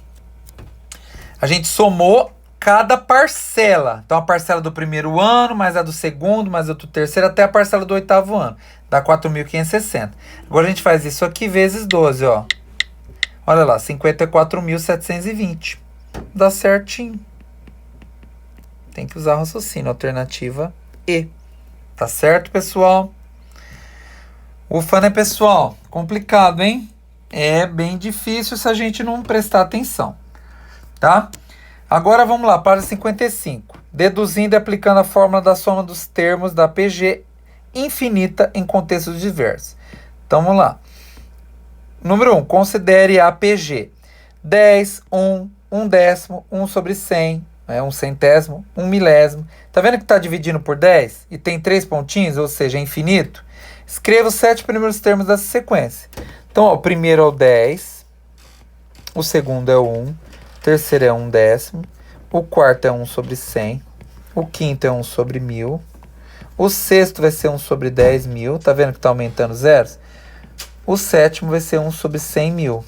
A gente somou cada parcela. Então, a parcela do primeiro ano, mais a do segundo, mais a do terceiro, até a parcela do oitavo ano. Dá 4.560. Agora, a gente faz isso aqui vezes 12, ó. Olha lá, 54.720. Dá certinho. Tem que usar raciocínio. Alternativa E. Tá certo, pessoal? Ufa, né, pessoal? Complicado, hein? É bem difícil se a gente não prestar atenção. Tá? Agora vamos lá, página 55. Deduzindo e aplicando a fórmula da soma dos termos da PG infinita em contextos diversos. Então vamos lá. Número 1, considere a PG. 10, 1, 1/10, 1 sobre 100, 1 centésimo, 1 milésimo. Tá vendo que está dividindo por 10? E tem 3 pontinhos, ou seja, é infinito? Escreva os 7 primeiros termos dessa sequência. Então, ó, o primeiro é o 10, o segundo é o 1, o terceiro é 1/10, o quarto é 1 sobre 100, o quinto é 1 sobre 1000, o sexto vai ser 1 sobre 10.000, tá vendo que tá aumentando zeros? O sétimo vai ser 1 sobre 100.000,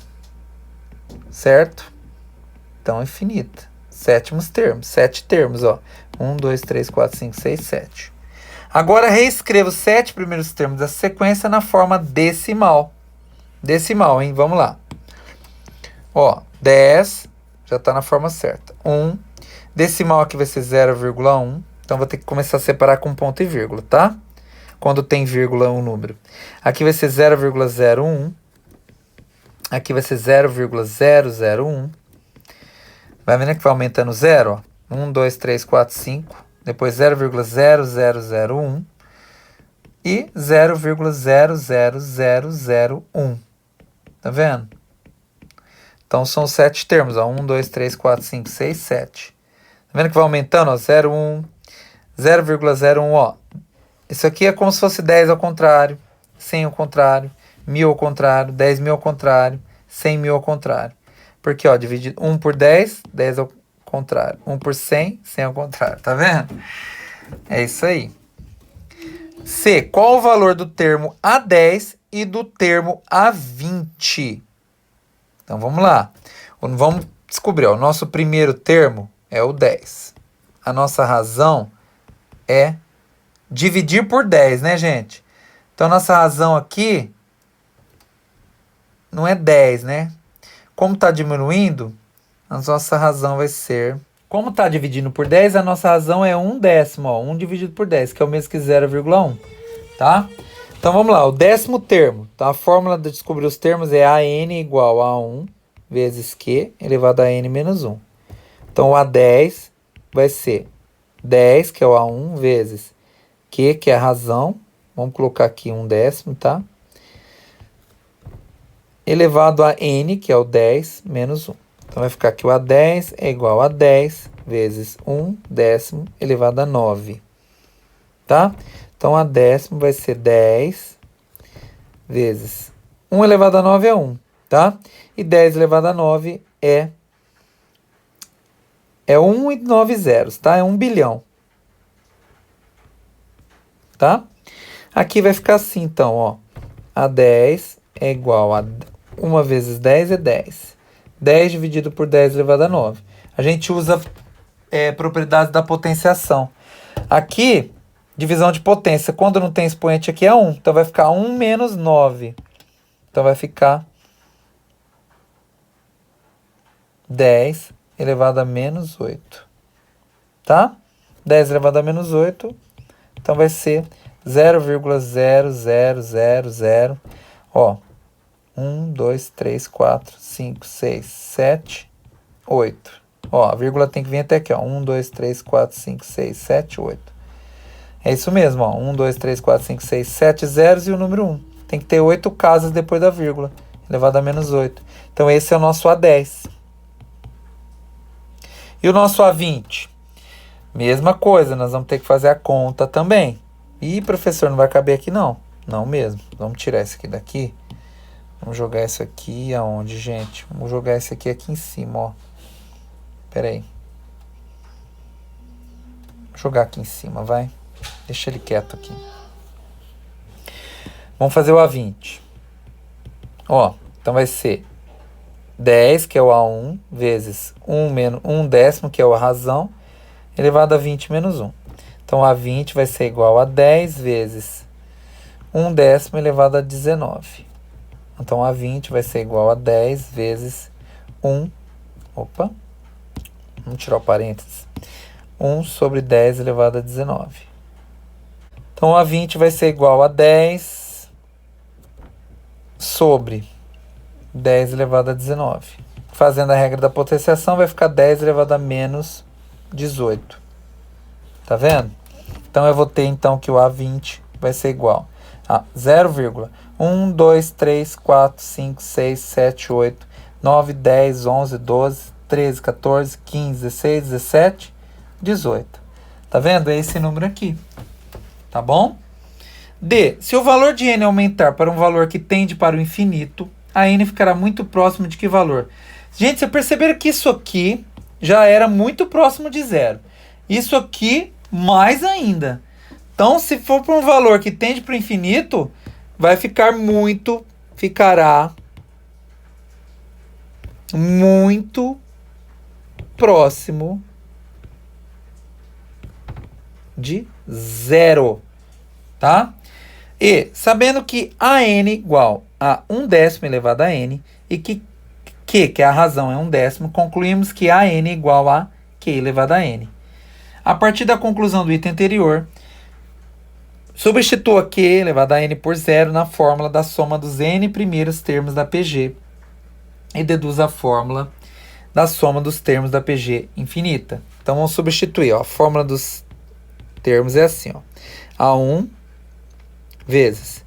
certo? Então, infinita. Sétimos termos, 7 termos, ó. 1, 2, 3, 4, 5, 6, 7. Agora, reescreva os 7 primeiros termos dessa sequência na forma decimal. Decimal, hein? Vamos lá. Ó, 10, já está na forma certa. 1, decimal aqui vai ser 0,1. Então, vou ter que começar a separar com ponto e vírgula, tá? Quando tem vírgula um número. Aqui vai ser 0,01. Aqui vai ser 0,001. Vai vendo que vai aumentando 0, ó. 1, 2, 3, 4, 5. Depois 0,0001. E 0,00001. Tá vendo? Então, são 7 termos, ó. 1, 2, 3, 4, 5, 6, 7. Tá vendo que vai aumentando, ó? 0,1, 0,01, ó. Isso aqui é como se fosse 10 ao contrário, 100 ao contrário, 1000 ao contrário, 10.000 ao contrário, 100.000 ao contrário. Porque, ó, divide 1 por 10, 10 ao contrário. 1 por 100, 100 ao contrário. Tá vendo? É isso aí. C. Qual o valor do termo A10 e do termo A20? Então, vamos lá. Vamos descobrir, ó. O nosso primeiro termo é o 10. A nossa razão é dividir por 10, né, gente? Então, nossa razão aqui não é 10, né? Como está diminuindo, a nossa razão vai ser... Como está dividindo por 10, a nossa razão é 1/10, ó. 1 dividido por 10, que é o mesmo que 0,1, tá? Então, vamos lá. O 10º termo. Então, a fórmula de descobrir os termos é AN igual a 1 vezes Q elevado a N menos 1. Então, o A10 vai ser 10, que é o A1, vezes Q, que é a razão. Vamos colocar aqui 1/10, tá? Elevado a N, que é o 10, menos 1. Então, vai ficar que o A10 é igual a 10 vezes 1/10 elevado a 9. Tá? Então, A10 vai ser 10 vezes 1 elevado a 9 é 1, tá? E 10 elevado a 9 é 1 e 9 zeros, tá? É 1 bilhão. Tá? Aqui vai ficar assim, então, ó. A10 é igual a 1 vezes 10 é 10. 10 dividido por 10 elevado a 9. A gente usa propriedades da potenciação. Aqui, divisão de potência. Quando não tem expoente aqui é 1. Então vai ficar 1 menos 9. Então vai ficar 10 elevado a menos 8. Tá? 10 elevado a menos 8. Então vai ser 0,0000. Ó, 1, 2, 3, 4, 5, 6, 7, 8. Ó, a vírgula tem que vir até aqui, ó. 1, 2, 3, 4, 5, 6, 7, 8. É isso mesmo, ó. 1, 2, 3, 4, 5, 6, 7 zeros e o número 1. Tem que ter 8 casas depois da vírgula, elevado a menos 8. Então esse é o nosso A10. E o nosso A20? Mesma coisa, nós vamos ter que fazer a conta também. Ih, professor, não vai caber aqui não. Não mesmo. Vamos tirar esse aqui daqui. Vamos jogar isso aqui aonde, gente? Vamos jogar esse aqui em cima, ó. Pera aí. Vou jogar aqui em cima, vai. Deixa ele quieto aqui. Vamos fazer o A20. Ó, então vai ser 10, que é o A1, vezes 1/10, que é a razão, elevado a 20 menos 1. Então, A20 vai ser igual a 10 vezes 1/10 elevado a 19. Então, A20 vai ser igual a 10 vezes 1... Opa! Vamos tirar o parênteses. 1 sobre 10 elevado a 19. Então, A20 vai ser igual a 10 sobre 10 elevado a 19. Fazendo a regra da potenciação, vai ficar 10 elevado a menos 18. Tá vendo? Então, eu vou ter, então, que o A20 vai ser igual a 0,1, 2, 3, 4, 5, 6, 7, 8, 9, 10, 11, 12, 13, 14, 15, 16, 17, 18. Tá vendo? É esse número aqui. Tá bom? D. Se o valor de n aumentar para um valor que tende para o infinito, a n ficará muito próximo de que valor? Gente, vocês perceberam que isso aqui já era muito próximo de zero. Isso aqui, mais ainda. Então, se for para um valor que tende para o infinito, ficará muito próximo de zero. Tá? E, sabendo que a n igual a 1/10 elevado a n, e que é a razão, é 1/10, concluímos que a n é igual a q elevado a n. A partir da conclusão do item anterior, substitua q elevado a n por zero na fórmula da soma dos n primeiros termos da PG e deduz a fórmula da soma dos termos da PG infinita. Então, vamos substituir. Ó, a fórmula dos termos é assim. Ó, A1 vezes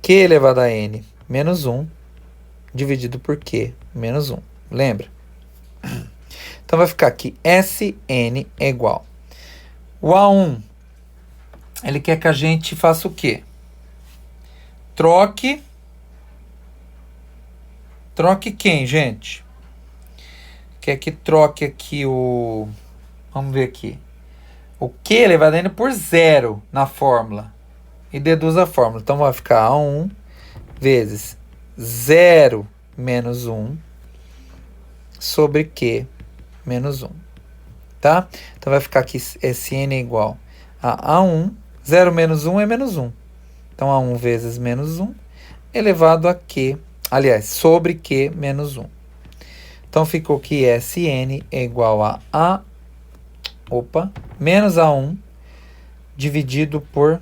q elevado a n menos 1 dividido por q menos 1. Lembra? Então, vai ficar aqui Sn é igual. O A1, ele quer que a gente faça o quê? Troque quem, gente? Quer que troque aqui o... Vamos ver aqui. O q elevado a n por zero na fórmula. E deduz a fórmula. Então, vai ficar A1 vezes 0 menos 1 sobre q menos 1. Tá? Então, vai ficar aqui Sn é igual a A1. 0 menos 1 é menos 1. Então, A1 vezes menos 1 elevado a q, aliás, sobre q menos 1. Então, ficou que Sn é igual a menos A1 dividido por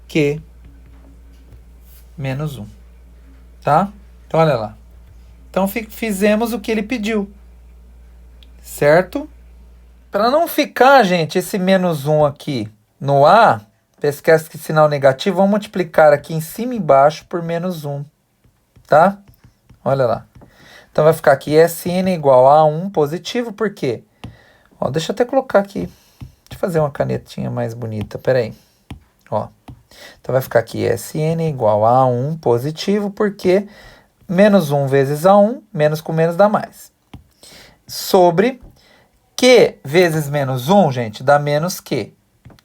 q menos 1. Tá? Então, olha lá. Então, fizemos o que ele pediu. Certo? Para não ficar, gente, esse menos 1 aqui no A, esquece que sinal negativo, vamos multiplicar aqui em cima e embaixo por menos 1. Tá? Olha lá. Então vai ficar aqui Sn igual a 1 positivo, por quê? Ó, deixa eu até colocar aqui. Deixa eu fazer uma canetinha mais bonita, peraí. Ó. Então vai ficar aqui Sn igual a 1 positivo, porque menos 1 vezes a 1, menos com menos dá mais. Sobre Q vezes menos 1, gente, dá menos Q,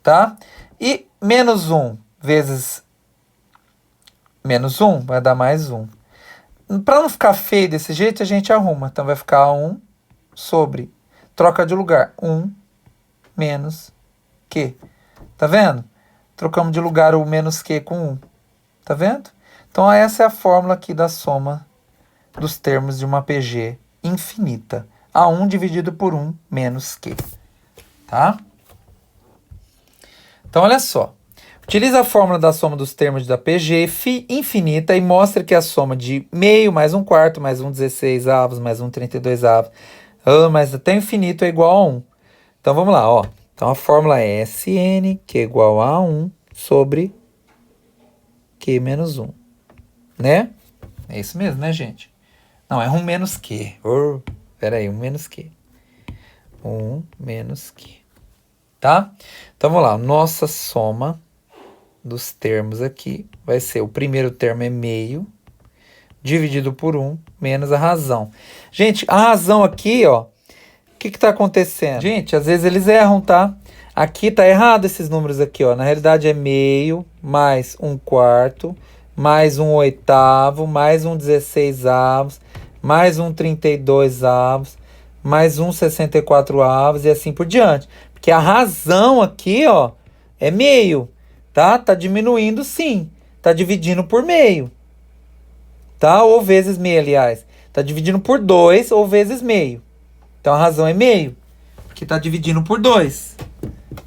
tá? E menos 1 vezes menos 1 vai dar mais 1. Para não ficar feio desse jeito, a gente arruma. Então vai ficar 1 sobre, troca de lugar, 1 menos Q. Tá vendo? Trocamos de lugar o menos Q com 1. Tá vendo? Então essa é a fórmula aqui da soma dos termos de uma PG infinita. A1 dividido por 1 menos Q. Tá? Então olha só. Utiliza a fórmula da soma dos termos da PG infinita e mostra que a soma de meio mais 1/4 mais 1/16 mais 1/32, mas até infinito é igual a 1. Então vamos lá, ó. Então a fórmula é Sn, que é igual a 1 sobre Q menos 1. Né? É isso mesmo, né, gente? Não, é 1 menos Q. Pera aí, 1 menos Q. 1 menos Q. Tá? Então vamos lá. Nossa soma dos termos aqui vai ser, o primeiro termo é meio, dividido por 1, menos a razão. Gente, a razão aqui, ó, o que está acontecendo? Gente, às vezes eles erram, tá? Aqui tá errado esses números aqui, ó. Na realidade é meio, mais 1/4, mais 1/8, mais 1/16, mais 1/32, mais 1/64 e assim por diante. Porque a razão aqui, ó, é meio. Tá? Tá diminuindo sim. Tá dividindo por meio. Tá? Ou vezes meio, aliás. Tá dividindo por 2 ou vezes meio. Então a razão é meio. Que tá dividindo por 2.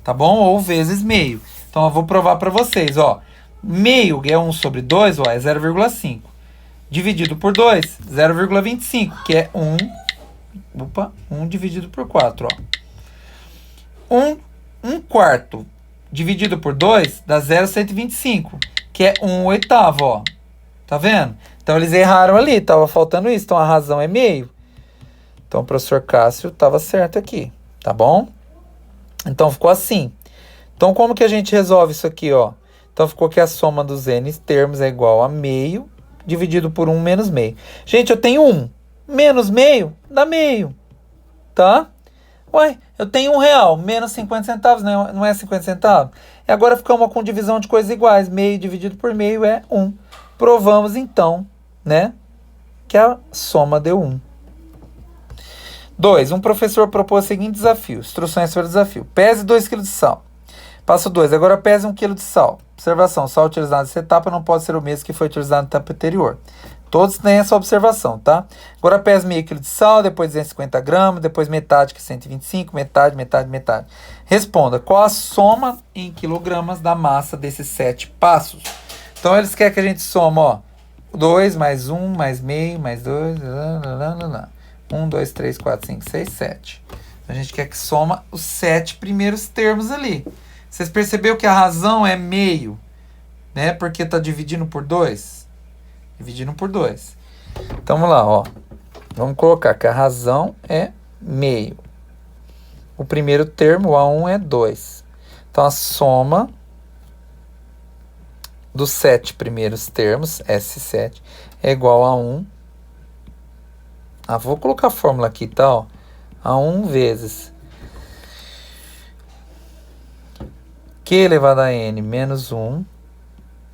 Tá bom? Ou vezes meio. Então eu vou provar para vocês, ó. Meio é 1 sobre 2, ó, é 0,5. Dividido por 2, 0,25, que é 1 dividido por 4, ó. 1/4 dividido por 2 dá 0,125, que é 1/8, ó. Tá vendo? Então eles erraram ali, tava faltando isso. Então a razão é meio. Então o professor Cássio tava certo aqui, tá bom? Então ficou assim. Então como que a gente resolve isso aqui, ó? Então ficou que a soma dos n termos é igual a meio dividido por 1 menos meio. Gente, eu tenho 1 menos meio dá meio, tá? Ué, eu tenho R$1, menos 50 centavos, não é 50 centavos? E agora ficamos com divisão de coisas iguais. Meio dividido por meio é 1. Provamos, então, né, que a soma deu 1. 2. Um professor propôs o seguinte desafio. Instruções sobre o desafio. Pese 2 kg de sal. Passo 2. Agora pese 1 kg de sal. Observação. O sal utilizado nessa etapa não pode ser o mesmo que foi utilizado na etapa anterior. Todos têm essa observação, tá? Agora pesa meio quilo de sal, depois 250 gramas, depois metade, que é 125, metade. Responda, qual a soma em quilogramas da massa desses 7 passos? Então, eles querem que a gente soma, ó, 2 mais 1, mais meio, mais 2, 1, 2, 3, 4, 5, 6, 7. A gente quer que soma os 7 primeiros termos ali. Vocês perceberam que a razão é meio, né? Porque tá dividindo por 2. Dividindo por 2. Então, vamos lá, ó. Vamos colocar que a razão é meio. O primeiro termo, o A1, é 2. Então, a soma dos 7 primeiros termos, S7, é igual a 1. Vou colocar a fórmula aqui, tá? Ó. A1 vezes Q elevado a N menos 1,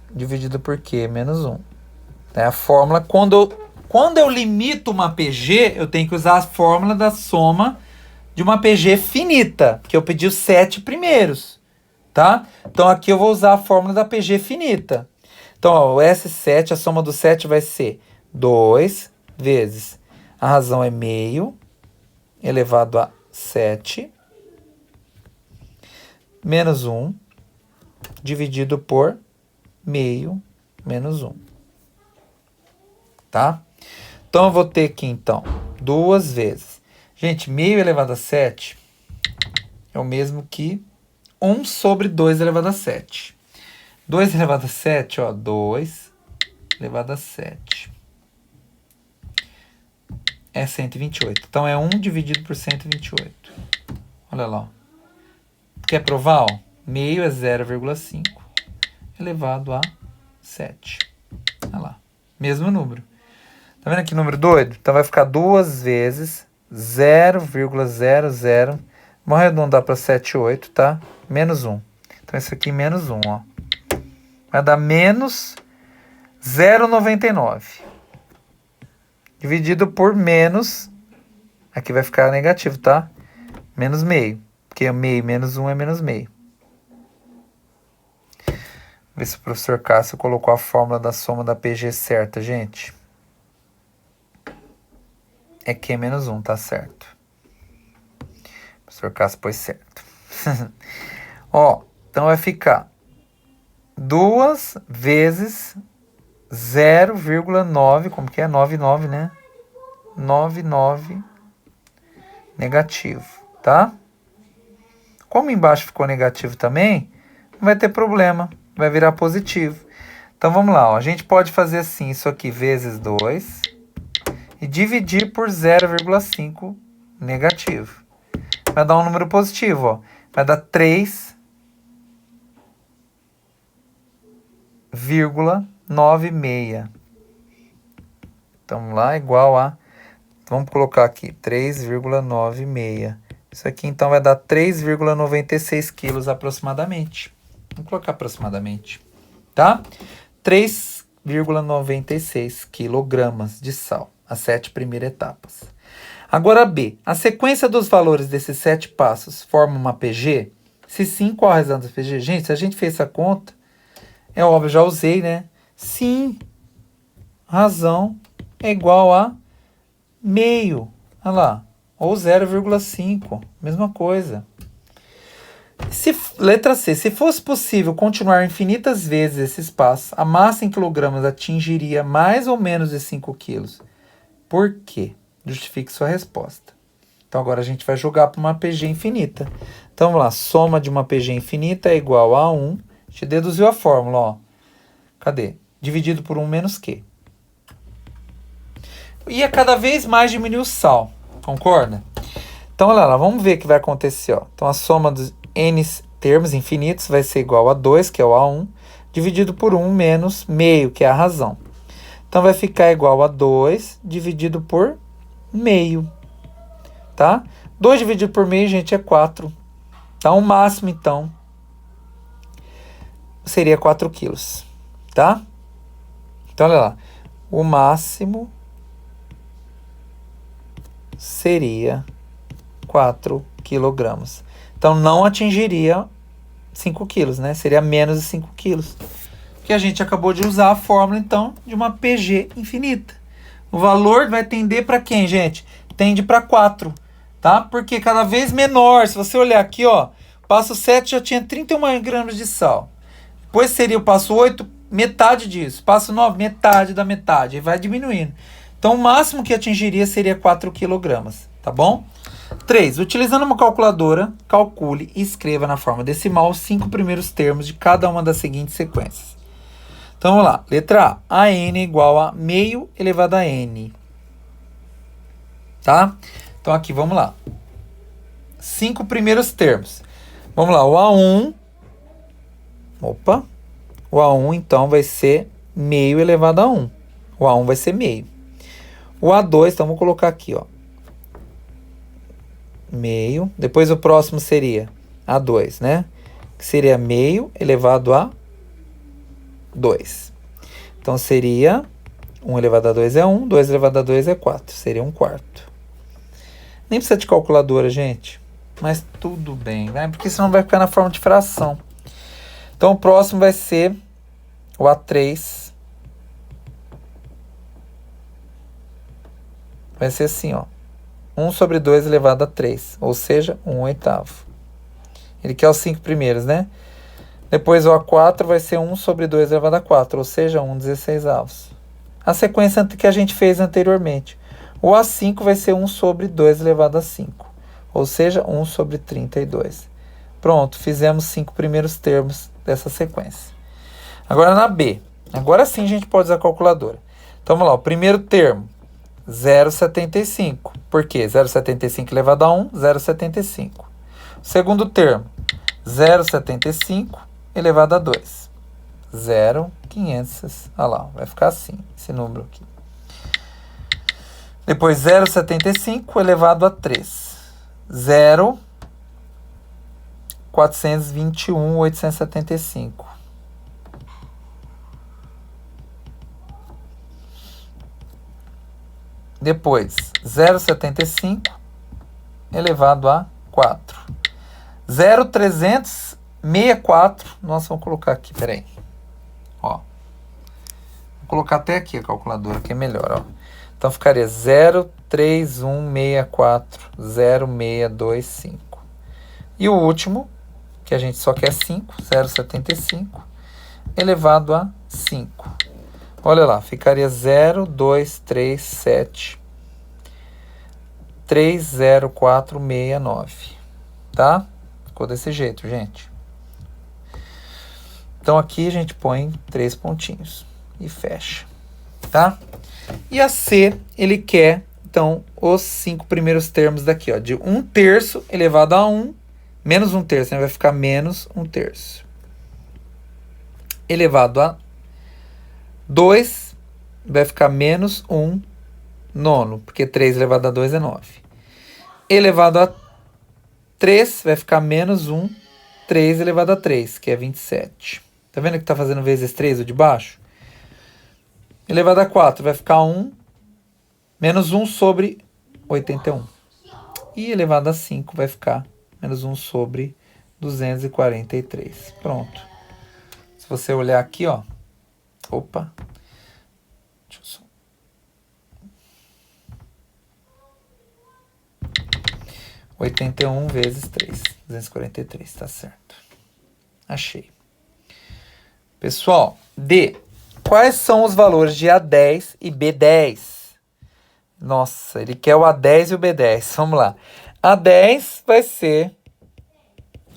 dividido por Q menos 1. É a fórmula, quando eu limito uma PG, eu tenho que usar a fórmula da soma de uma PG finita, porque eu pedi os 7 primeiros, tá? Então aqui eu vou usar a fórmula da PG finita. Então, ó, o S7, a soma do 7 vai ser 2 vezes, a razão é meio, elevado a 7, menos 1, dividido por meio, menos 1. Tá? Então, eu vou ter aqui, então, 2 vezes. Gente, meio elevado a 7 é o mesmo que 1 sobre 2 elevado a 7. 2 elevado a 7, ó, 2 elevado a 7. é 128. Então, é 1 dividido por 128. Olha lá. Ó. Quer provar? Ó? Meio é 0,5 elevado a 7. Olha lá. Mesmo número. Tá vendo que número doido? Então, vai ficar 2 vezes 0,00. Vamos arredondar para 78, tá? Menos 1. Então, isso aqui menos 1, ó. Vai dar menos 0,99. Dividido por menos... Aqui vai ficar negativo, tá? Menos meio. Porque meio menos 1 é menos meio. Ver se o professor Cássio colocou a fórmula da soma da PG certa, gente. É Q menos 1, tá certo. O professor Cássio pôs certo. Ó, então vai ficar 2 vezes 0,9, como que é? 99, né? 99 negativo, tá? Como embaixo ficou negativo também, não vai ter problema, vai virar positivo. Então vamos lá, ó. A gente pode fazer assim, isso aqui vezes 2 e dividir por 0,5 negativo. Vai dar um número positivo, ó. Vai dar 3,96. Então vamos lá, igual a... Vamos colocar aqui, 3,96. Isso aqui, então, vai dar 3,96 quilos aproximadamente. Vamos colocar aproximadamente, tá? 3,96 quilogramas de sal, as 7 primeiras etapas. Agora, B. A sequência dos valores desses 7 passos forma uma PG? Se sim, qual a razão da PG? Gente, se a gente fez essa conta, é óbvio, já usei, né? Sim, razão é igual a meio. Olha lá. Ou 0,5. Mesma coisa. Letra C. Se fosse possível continuar infinitas vezes esse espaço, a massa em quilogramas atingiria mais ou menos de 5 quilos. Por quê? Justifique sua resposta. Então, agora a gente vai jogar para uma PG infinita. Então, vamos lá. Soma de uma PG infinita é igual a 1. A gente deduziu a fórmula, ó. Cadê? Dividido por 1 menos Q. E a cada vez mais diminuir o sal. Concorda? Então, olha lá, vamos ver o que vai acontecer. Ó. Então, a soma dos n termos infinitos vai ser igual a 2, que é o A1, dividido por 1 menos meio, que é a razão. Então, vai ficar igual a 2 dividido por meio. Tá? 2 dividido por meio, gente, é 4. Então, o máximo, então, seria 4 quilos. Tá? Então, olha lá. O máximo seria 4 quilogramas. Então, não atingiria 5 quilos, né? Seria menos de 5 quilos. Porque a gente acabou de usar a fórmula, então, de uma PG infinita. O valor vai tender para quem, gente? Tende para 4, tá? Porque cada vez menor. Se você olhar aqui, ó, passo 7 já tinha 31 gramas de sal. Depois seria o passo 8, metade disso. Passo 9, metade da metade. E vai diminuindo. Então, o máximo que atingiria seria 4 quilogramas, tá bom? 3. Utilizando uma calculadora, calcule e escreva na forma decimal os 5 primeiros termos de cada uma das seguintes sequências. Então, vamos lá. Letra A. AN igual a meio elevado a N. Tá? Então, aqui, vamos lá. 5 primeiros termos. Vamos lá. O A1. Opa. O A1, então, vai ser meio elevado a 1. O A1 vai ser meio. O A2, então, vou colocar aqui, ó. Meio. Depois o próximo seria A2, né? Que seria meio elevado a 2. Então, seria 1 elevado a 2 é 1, 2 elevado a 2 é 4. Seria 1/4. Nem precisa de calculadora, gente. Mas tudo bem, né? Porque senão vai ficar na forma de fração. Então, o próximo vai ser o A3. Vai ser assim, ó. 1 sobre 2 elevado a 3. Ou seja, 1/8. Ele quer os 5 primeiros, né? Depois o A4 vai ser 1 sobre 2 elevado a 4. Ou seja, 1/16. A sequência que a gente fez anteriormente. O A5 vai ser 1 sobre 2 elevado a 5. Ou seja, 1 sobre 32. Pronto, fizemos 5 primeiros termos dessa sequência. Agora na B. Agora sim a gente pode usar a calculadora. Então vamos lá, o primeiro termo. 0,75. Por quê? 0,75 elevado a 1, 0,75. Segundo termo, 0,75 elevado a 2. 0,500. Olha lá, vai ficar assim, esse número aqui. Depois, 0,75 elevado a 3. 0,421,875. Depois, 0,75 elevado a 4. 0,364. Nossa, vamos colocar aqui, peraí. Ó. Vou colocar até aqui a calculadora, que é melhor, ó. Então, ficaria 0,3164,0625. E o último, que a gente só quer 5, 0,75 elevado a 5. Olha lá, ficaria 0,237,30469. Tá? Ficou desse jeito, gente. Então, aqui a gente põe 3 pontinhos e fecha. Tá? E a C, ele quer, então, os 5 primeiros termos daqui, ó, de 1/3 elevado a 1, menos 1/3, né? Vai ficar menos 1/3. Elevado a 2, vai ficar menos 1/9, porque 3 elevado a 2 é 9. Elevado a 3, vai ficar menos 3 elevado a 3, que é 27. Tá vendo que tá fazendo vezes 3 o de baixo? Elevado a 4 vai ficar 1, menos 1 sobre 81. E elevado a 5 vai ficar menos 1 sobre 243. Pronto. Se você olhar aqui, ó. Opa. Deixa eu só. — 81 vezes 3. 243, tá certo. Achei. Pessoal, D. Quais são os valores de A10 e B10? Nossa, ele quer o A10 e o B10. Vamos lá. A10 vai ser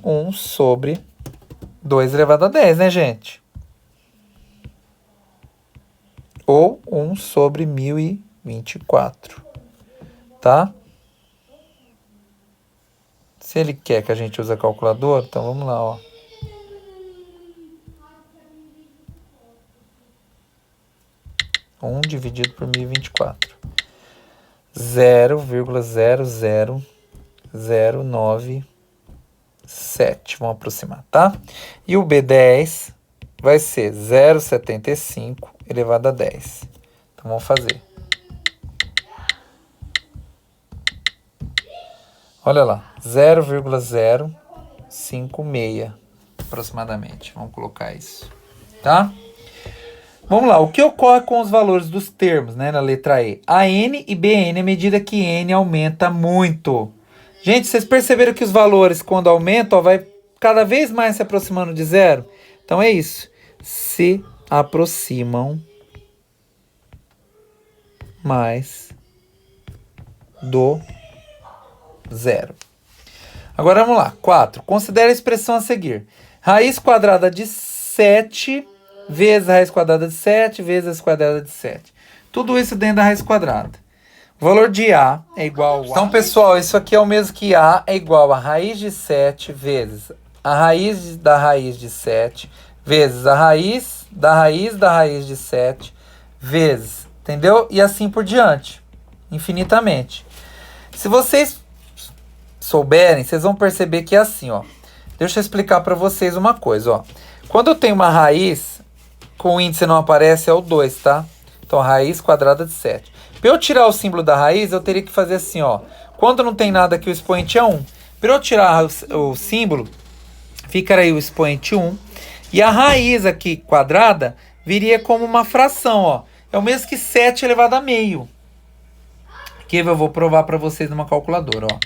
1 sobre 2 elevado a 10, né, gente? Ou 1 sobre 1024. Tá? Se ele quer que a gente use a calculadora, então vamos lá, ó. Dividido por 1024. 0,00097. Vamos aproximar, tá? E o B10 vai ser 0,75 elevado a 10. Então, vamos fazer. Olha lá, 0,056 aproximadamente. Vamos colocar isso, tá? Vamos lá, o que ocorre com os valores dos termos, né, na letra E? A N e BN à medida que N aumenta muito. Gente, vocês perceberam que os valores, quando aumentam, ó, vai cada vez mais se aproximando de zero? Então é isso. Se aproximam mais do zero. Agora vamos lá. 4. Considere a expressão a seguir. Raiz quadrada de 7 vezes a raiz quadrada de 7 vezes a raiz quadrada de 7. Tudo isso dentro da raiz quadrada. O valor de A é igual a... Então, pessoal, isso aqui é o mesmo que A é igual a raiz de 7 vezes a raiz de 7 vezes a raiz de 7 vezes, entendeu? E assim por diante, infinitamente. Se vocês souberem, vocês vão perceber que é assim, ó. Deixa eu explicar para vocês uma coisa, ó. Quando eu tenho uma raiz, com o índice não aparece, é o 2, tá? Então, raiz quadrada de 7. Para eu tirar o símbolo da raiz, eu teria que fazer assim, ó. Quando não tem nada aqui, o expoente é 1. Para eu tirar o símbolo, fica aí o expoente 1. E a raiz aqui, quadrada, viria como uma fração, ó. É o mesmo que 7 elevado a meio. Que eu vou provar para vocês numa calculadora, ó.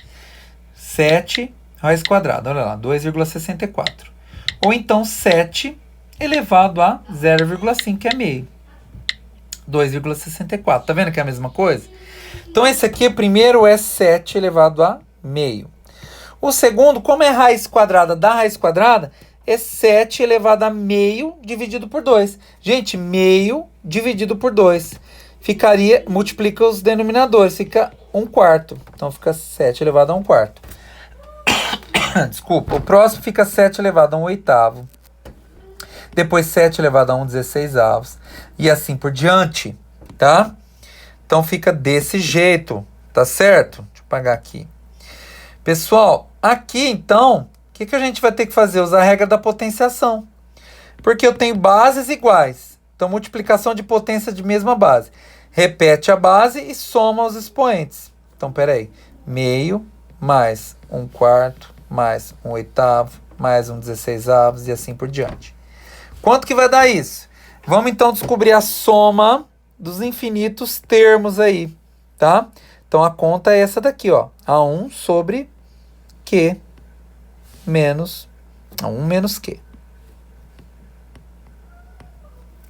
7 raiz quadrada, olha lá, 2,64. Ou então 7 elevado a 0,5, que é meio. 2,64. Tá vendo que é a mesma coisa? Então, esse aqui, primeiro, é 7 elevado a meio. O segundo, como é raiz quadrada da raiz quadrada, é 7 elevado a meio dividido por 2. Gente, meio dividido por 2. multiplica os denominadores, fica 1/4. Então fica 7 elevado a 1/4. Desculpa, o próximo fica 7 elevado a 1/8. Depois 7 elevado a 1/16. E assim por diante, tá? Então fica desse jeito, tá certo? Deixa eu apagar aqui. Pessoal, aqui então, o que a gente vai ter que fazer? Usar a regra da potenciação. Porque eu tenho bases iguais. Então, multiplicação de potência de mesma base. Repete a base e soma os expoentes. Então, peraí. Meio mais 1/4 mais 1/8 mais 1/16 e assim por diante. Quanto que vai dar isso? Vamos então descobrir a soma dos infinitos termos aí, tá? Então, a conta é essa daqui, ó. A1 sobre Q menos A1 menos Q.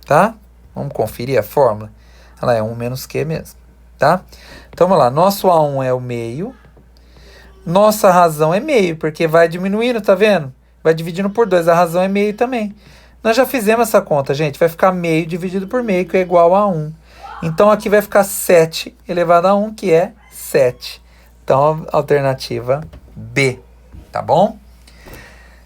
Tá? Vamos conferir a fórmula. Ela é 1 menos Q mesmo, tá? Então, vamos lá. Nosso A1 é o meio. Nossa razão é meio, porque vai diminuindo, tá vendo? Vai dividindo por 2. A razão é meio também. Nós já fizemos essa conta, gente. Vai ficar meio dividido por meio, que é igual a 1. Então, aqui vai ficar 7 elevado a 1, que é 7. Então, alternativa B, tá bom?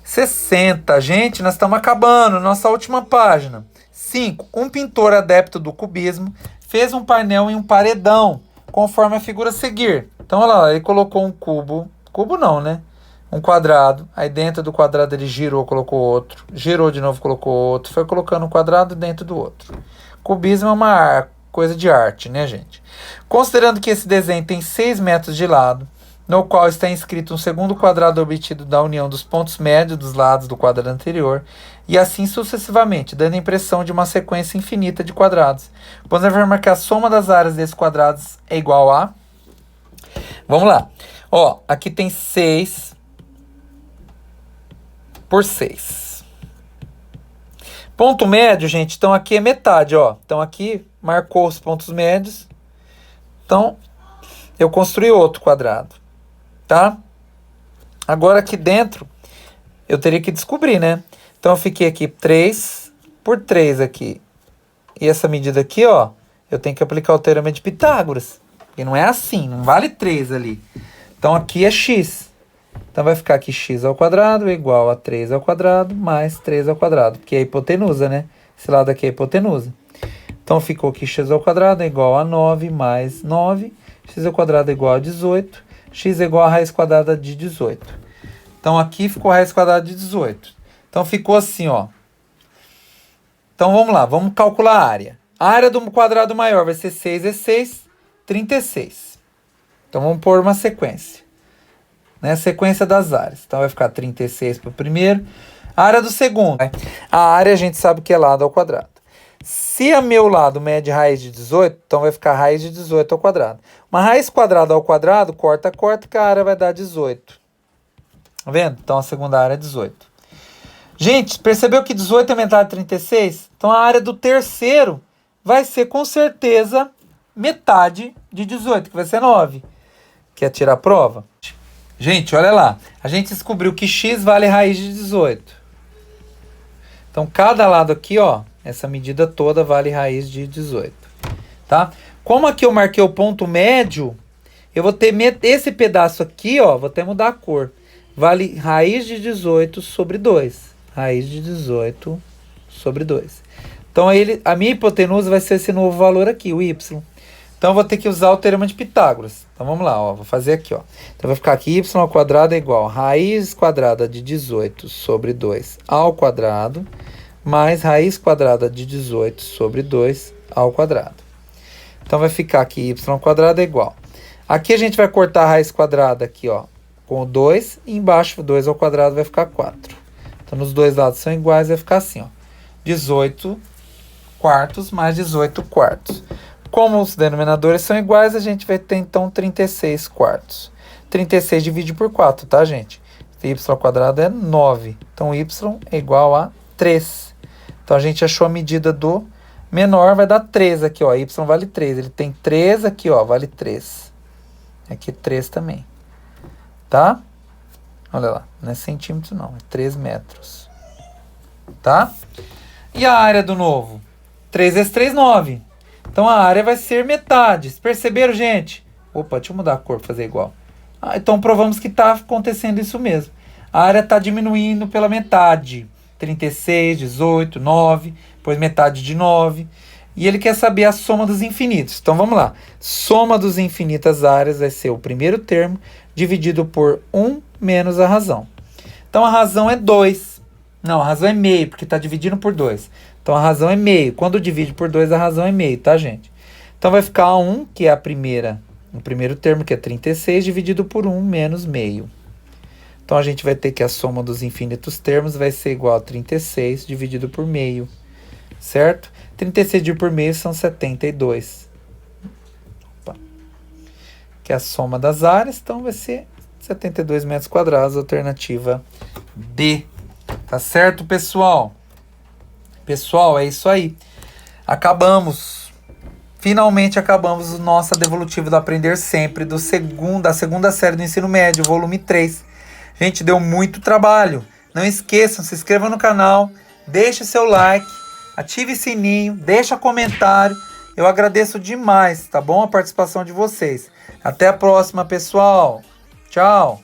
60, gente, nós estamos acabando. Nossa última página. 5. Um pintor adepto do cubismo fez um painel em um paredão, conforme a figura a seguir. Então, olha lá, ele colocou um cubo não, né? Um quadrado, aí dentro do quadrado ele girou, colocou outro, girou de novo, colocou outro, foi colocando um quadrado dentro do outro. Cubismo é uma coisa de arte, né, gente? Considerando que esse desenho tem 6 metros de lado, no qual está inscrito um segundo quadrado obtido da união dos pontos médios dos lados do quadrado anterior, e assim sucessivamente, dando a impressão de uma sequência infinita de quadrados. Podemos afirmar que a soma das áreas desses quadrados é igual a... Vamos lá. Ó, aqui tem 6 por 6. Ponto médio, gente, então aqui é metade, ó. Então aqui marcou os pontos médios. Então, eu construí outro quadrado, tá? Agora aqui dentro, eu teria que descobrir, né? Então eu fiquei aqui 3 por 3 aqui. E essa medida aqui, ó, eu tenho que aplicar o teorema de Pitágoras. Porque não é assim, não vale 3 ali. Então aqui é x. Então vai ficar aqui x ao quadrado igual a 3 ao quadrado mais 3 ao quadrado. Porque é hipotenusa, né? Esse lado aqui é hipotenusa. Então ficou aqui x ao quadrado é igual a 9 mais 9. X ao quadrado é igual a 18. X é igual a raiz quadrada de 18. Então aqui ficou a raiz quadrada de 18. Então ficou assim, ó. Então vamos lá, vamos calcular a área. A área do quadrado maior vai ser 6 vezes 6, 36. Então vamos pôr uma sequência. Né? Sequência das áreas. Então vai ficar 36 para o primeiro. A área do segundo. A área a gente sabe que é lado ao quadrado. Se a meu lado mede raiz de 18, então vai ficar raiz de 18 ao quadrado. Uma raiz quadrada ao quadrado, corta, que a área vai dar 18. Tá vendo? Então a segunda área é 18. Gente, percebeu que 18 é metade de 36? Então a área do terceiro vai ser com certeza metade de 18, que vai ser 9. Quer tirar a prova? Gente, olha lá. A gente descobriu que x vale raiz de 18. Então cada lado aqui, ó, essa medida toda vale raiz de 18. Tá? Como aqui eu marquei o ponto médio, eu vou ter esse pedaço aqui, ó, vou até mudar a cor. Vale raiz de 18 sobre 2. Raiz de 18 sobre 2. Então, a minha hipotenusa vai ser esse novo valor aqui, o y. Então, eu vou ter que usar o teorema de Pitágoras. Então, vamos lá, ó, vou fazer aqui, ó. Então, vai ficar aqui y ao quadrado é igual a raiz quadrada de 18 sobre 2 ao quadrado, mais raiz quadrada de 18 sobre 2 ao quadrado. Então, vai ficar aqui y ao quadrado é igual. Aqui a gente vai cortar a raiz quadrada aqui, ó, com o 2, e embaixo o 2 ao quadrado vai ficar 4. Então, nos dois lados são iguais, vai ficar assim, ó. 18 quartos mais 18 quartos. Como os denominadores são iguais, a gente vai ter, então, 36 quartos. 36 divide por 4, tá, gente? Y ao quadrado é 9. Então, y é igual a 3. Então, a gente achou a medida do menor, vai dar 3 aqui, ó. Y vale 3. Ele tem 3 aqui, ó, vale 3. Aqui 3 também. Tá? Olha lá, não é centímetro não, é 3 metros. Tá? E a área do novo? 3 vezes 3, 9. Então a área vai ser metade. Perceberam, gente? Opa, deixa eu mudar a cor para fazer igual. Então provamos que está acontecendo isso mesmo. A área está diminuindo pela metade. 36, 18, 9, depois metade de 9. E ele quer saber a soma dos infinitos. Então vamos lá. Soma dos infinitas áreas vai ser o primeiro termo dividido por 1 menos a razão. Então a razão é 2. Não, a razão é meio, porque está dividindo por 2. Então a razão é meio. Quando divide por 2, a razão é meio, tá, gente? Então vai ficar 1, que é o primeiro termo, que é 36, dividido por 1 menos meio. Então a gente vai ter que a soma dos infinitos termos vai ser igual a 36 dividido por meio. Certo? 36 dividido por meio são 72. Opa. Que é a soma das áreas, então vai ser 72 metros quadrados, alternativa D. Tá certo, pessoal? Pessoal, é isso aí. Acabamos. Finalmente acabamos nossa devolutiva do Aprender Sempre, da segunda série do ensino médio, volume 3. Gente, deu muito trabalho. Não esqueçam, se inscrevam no canal, deixe seu like, ative o sininho, deixa comentário. Eu agradeço demais, tá bom? A participação de vocês. Até a próxima, pessoal. Tchau.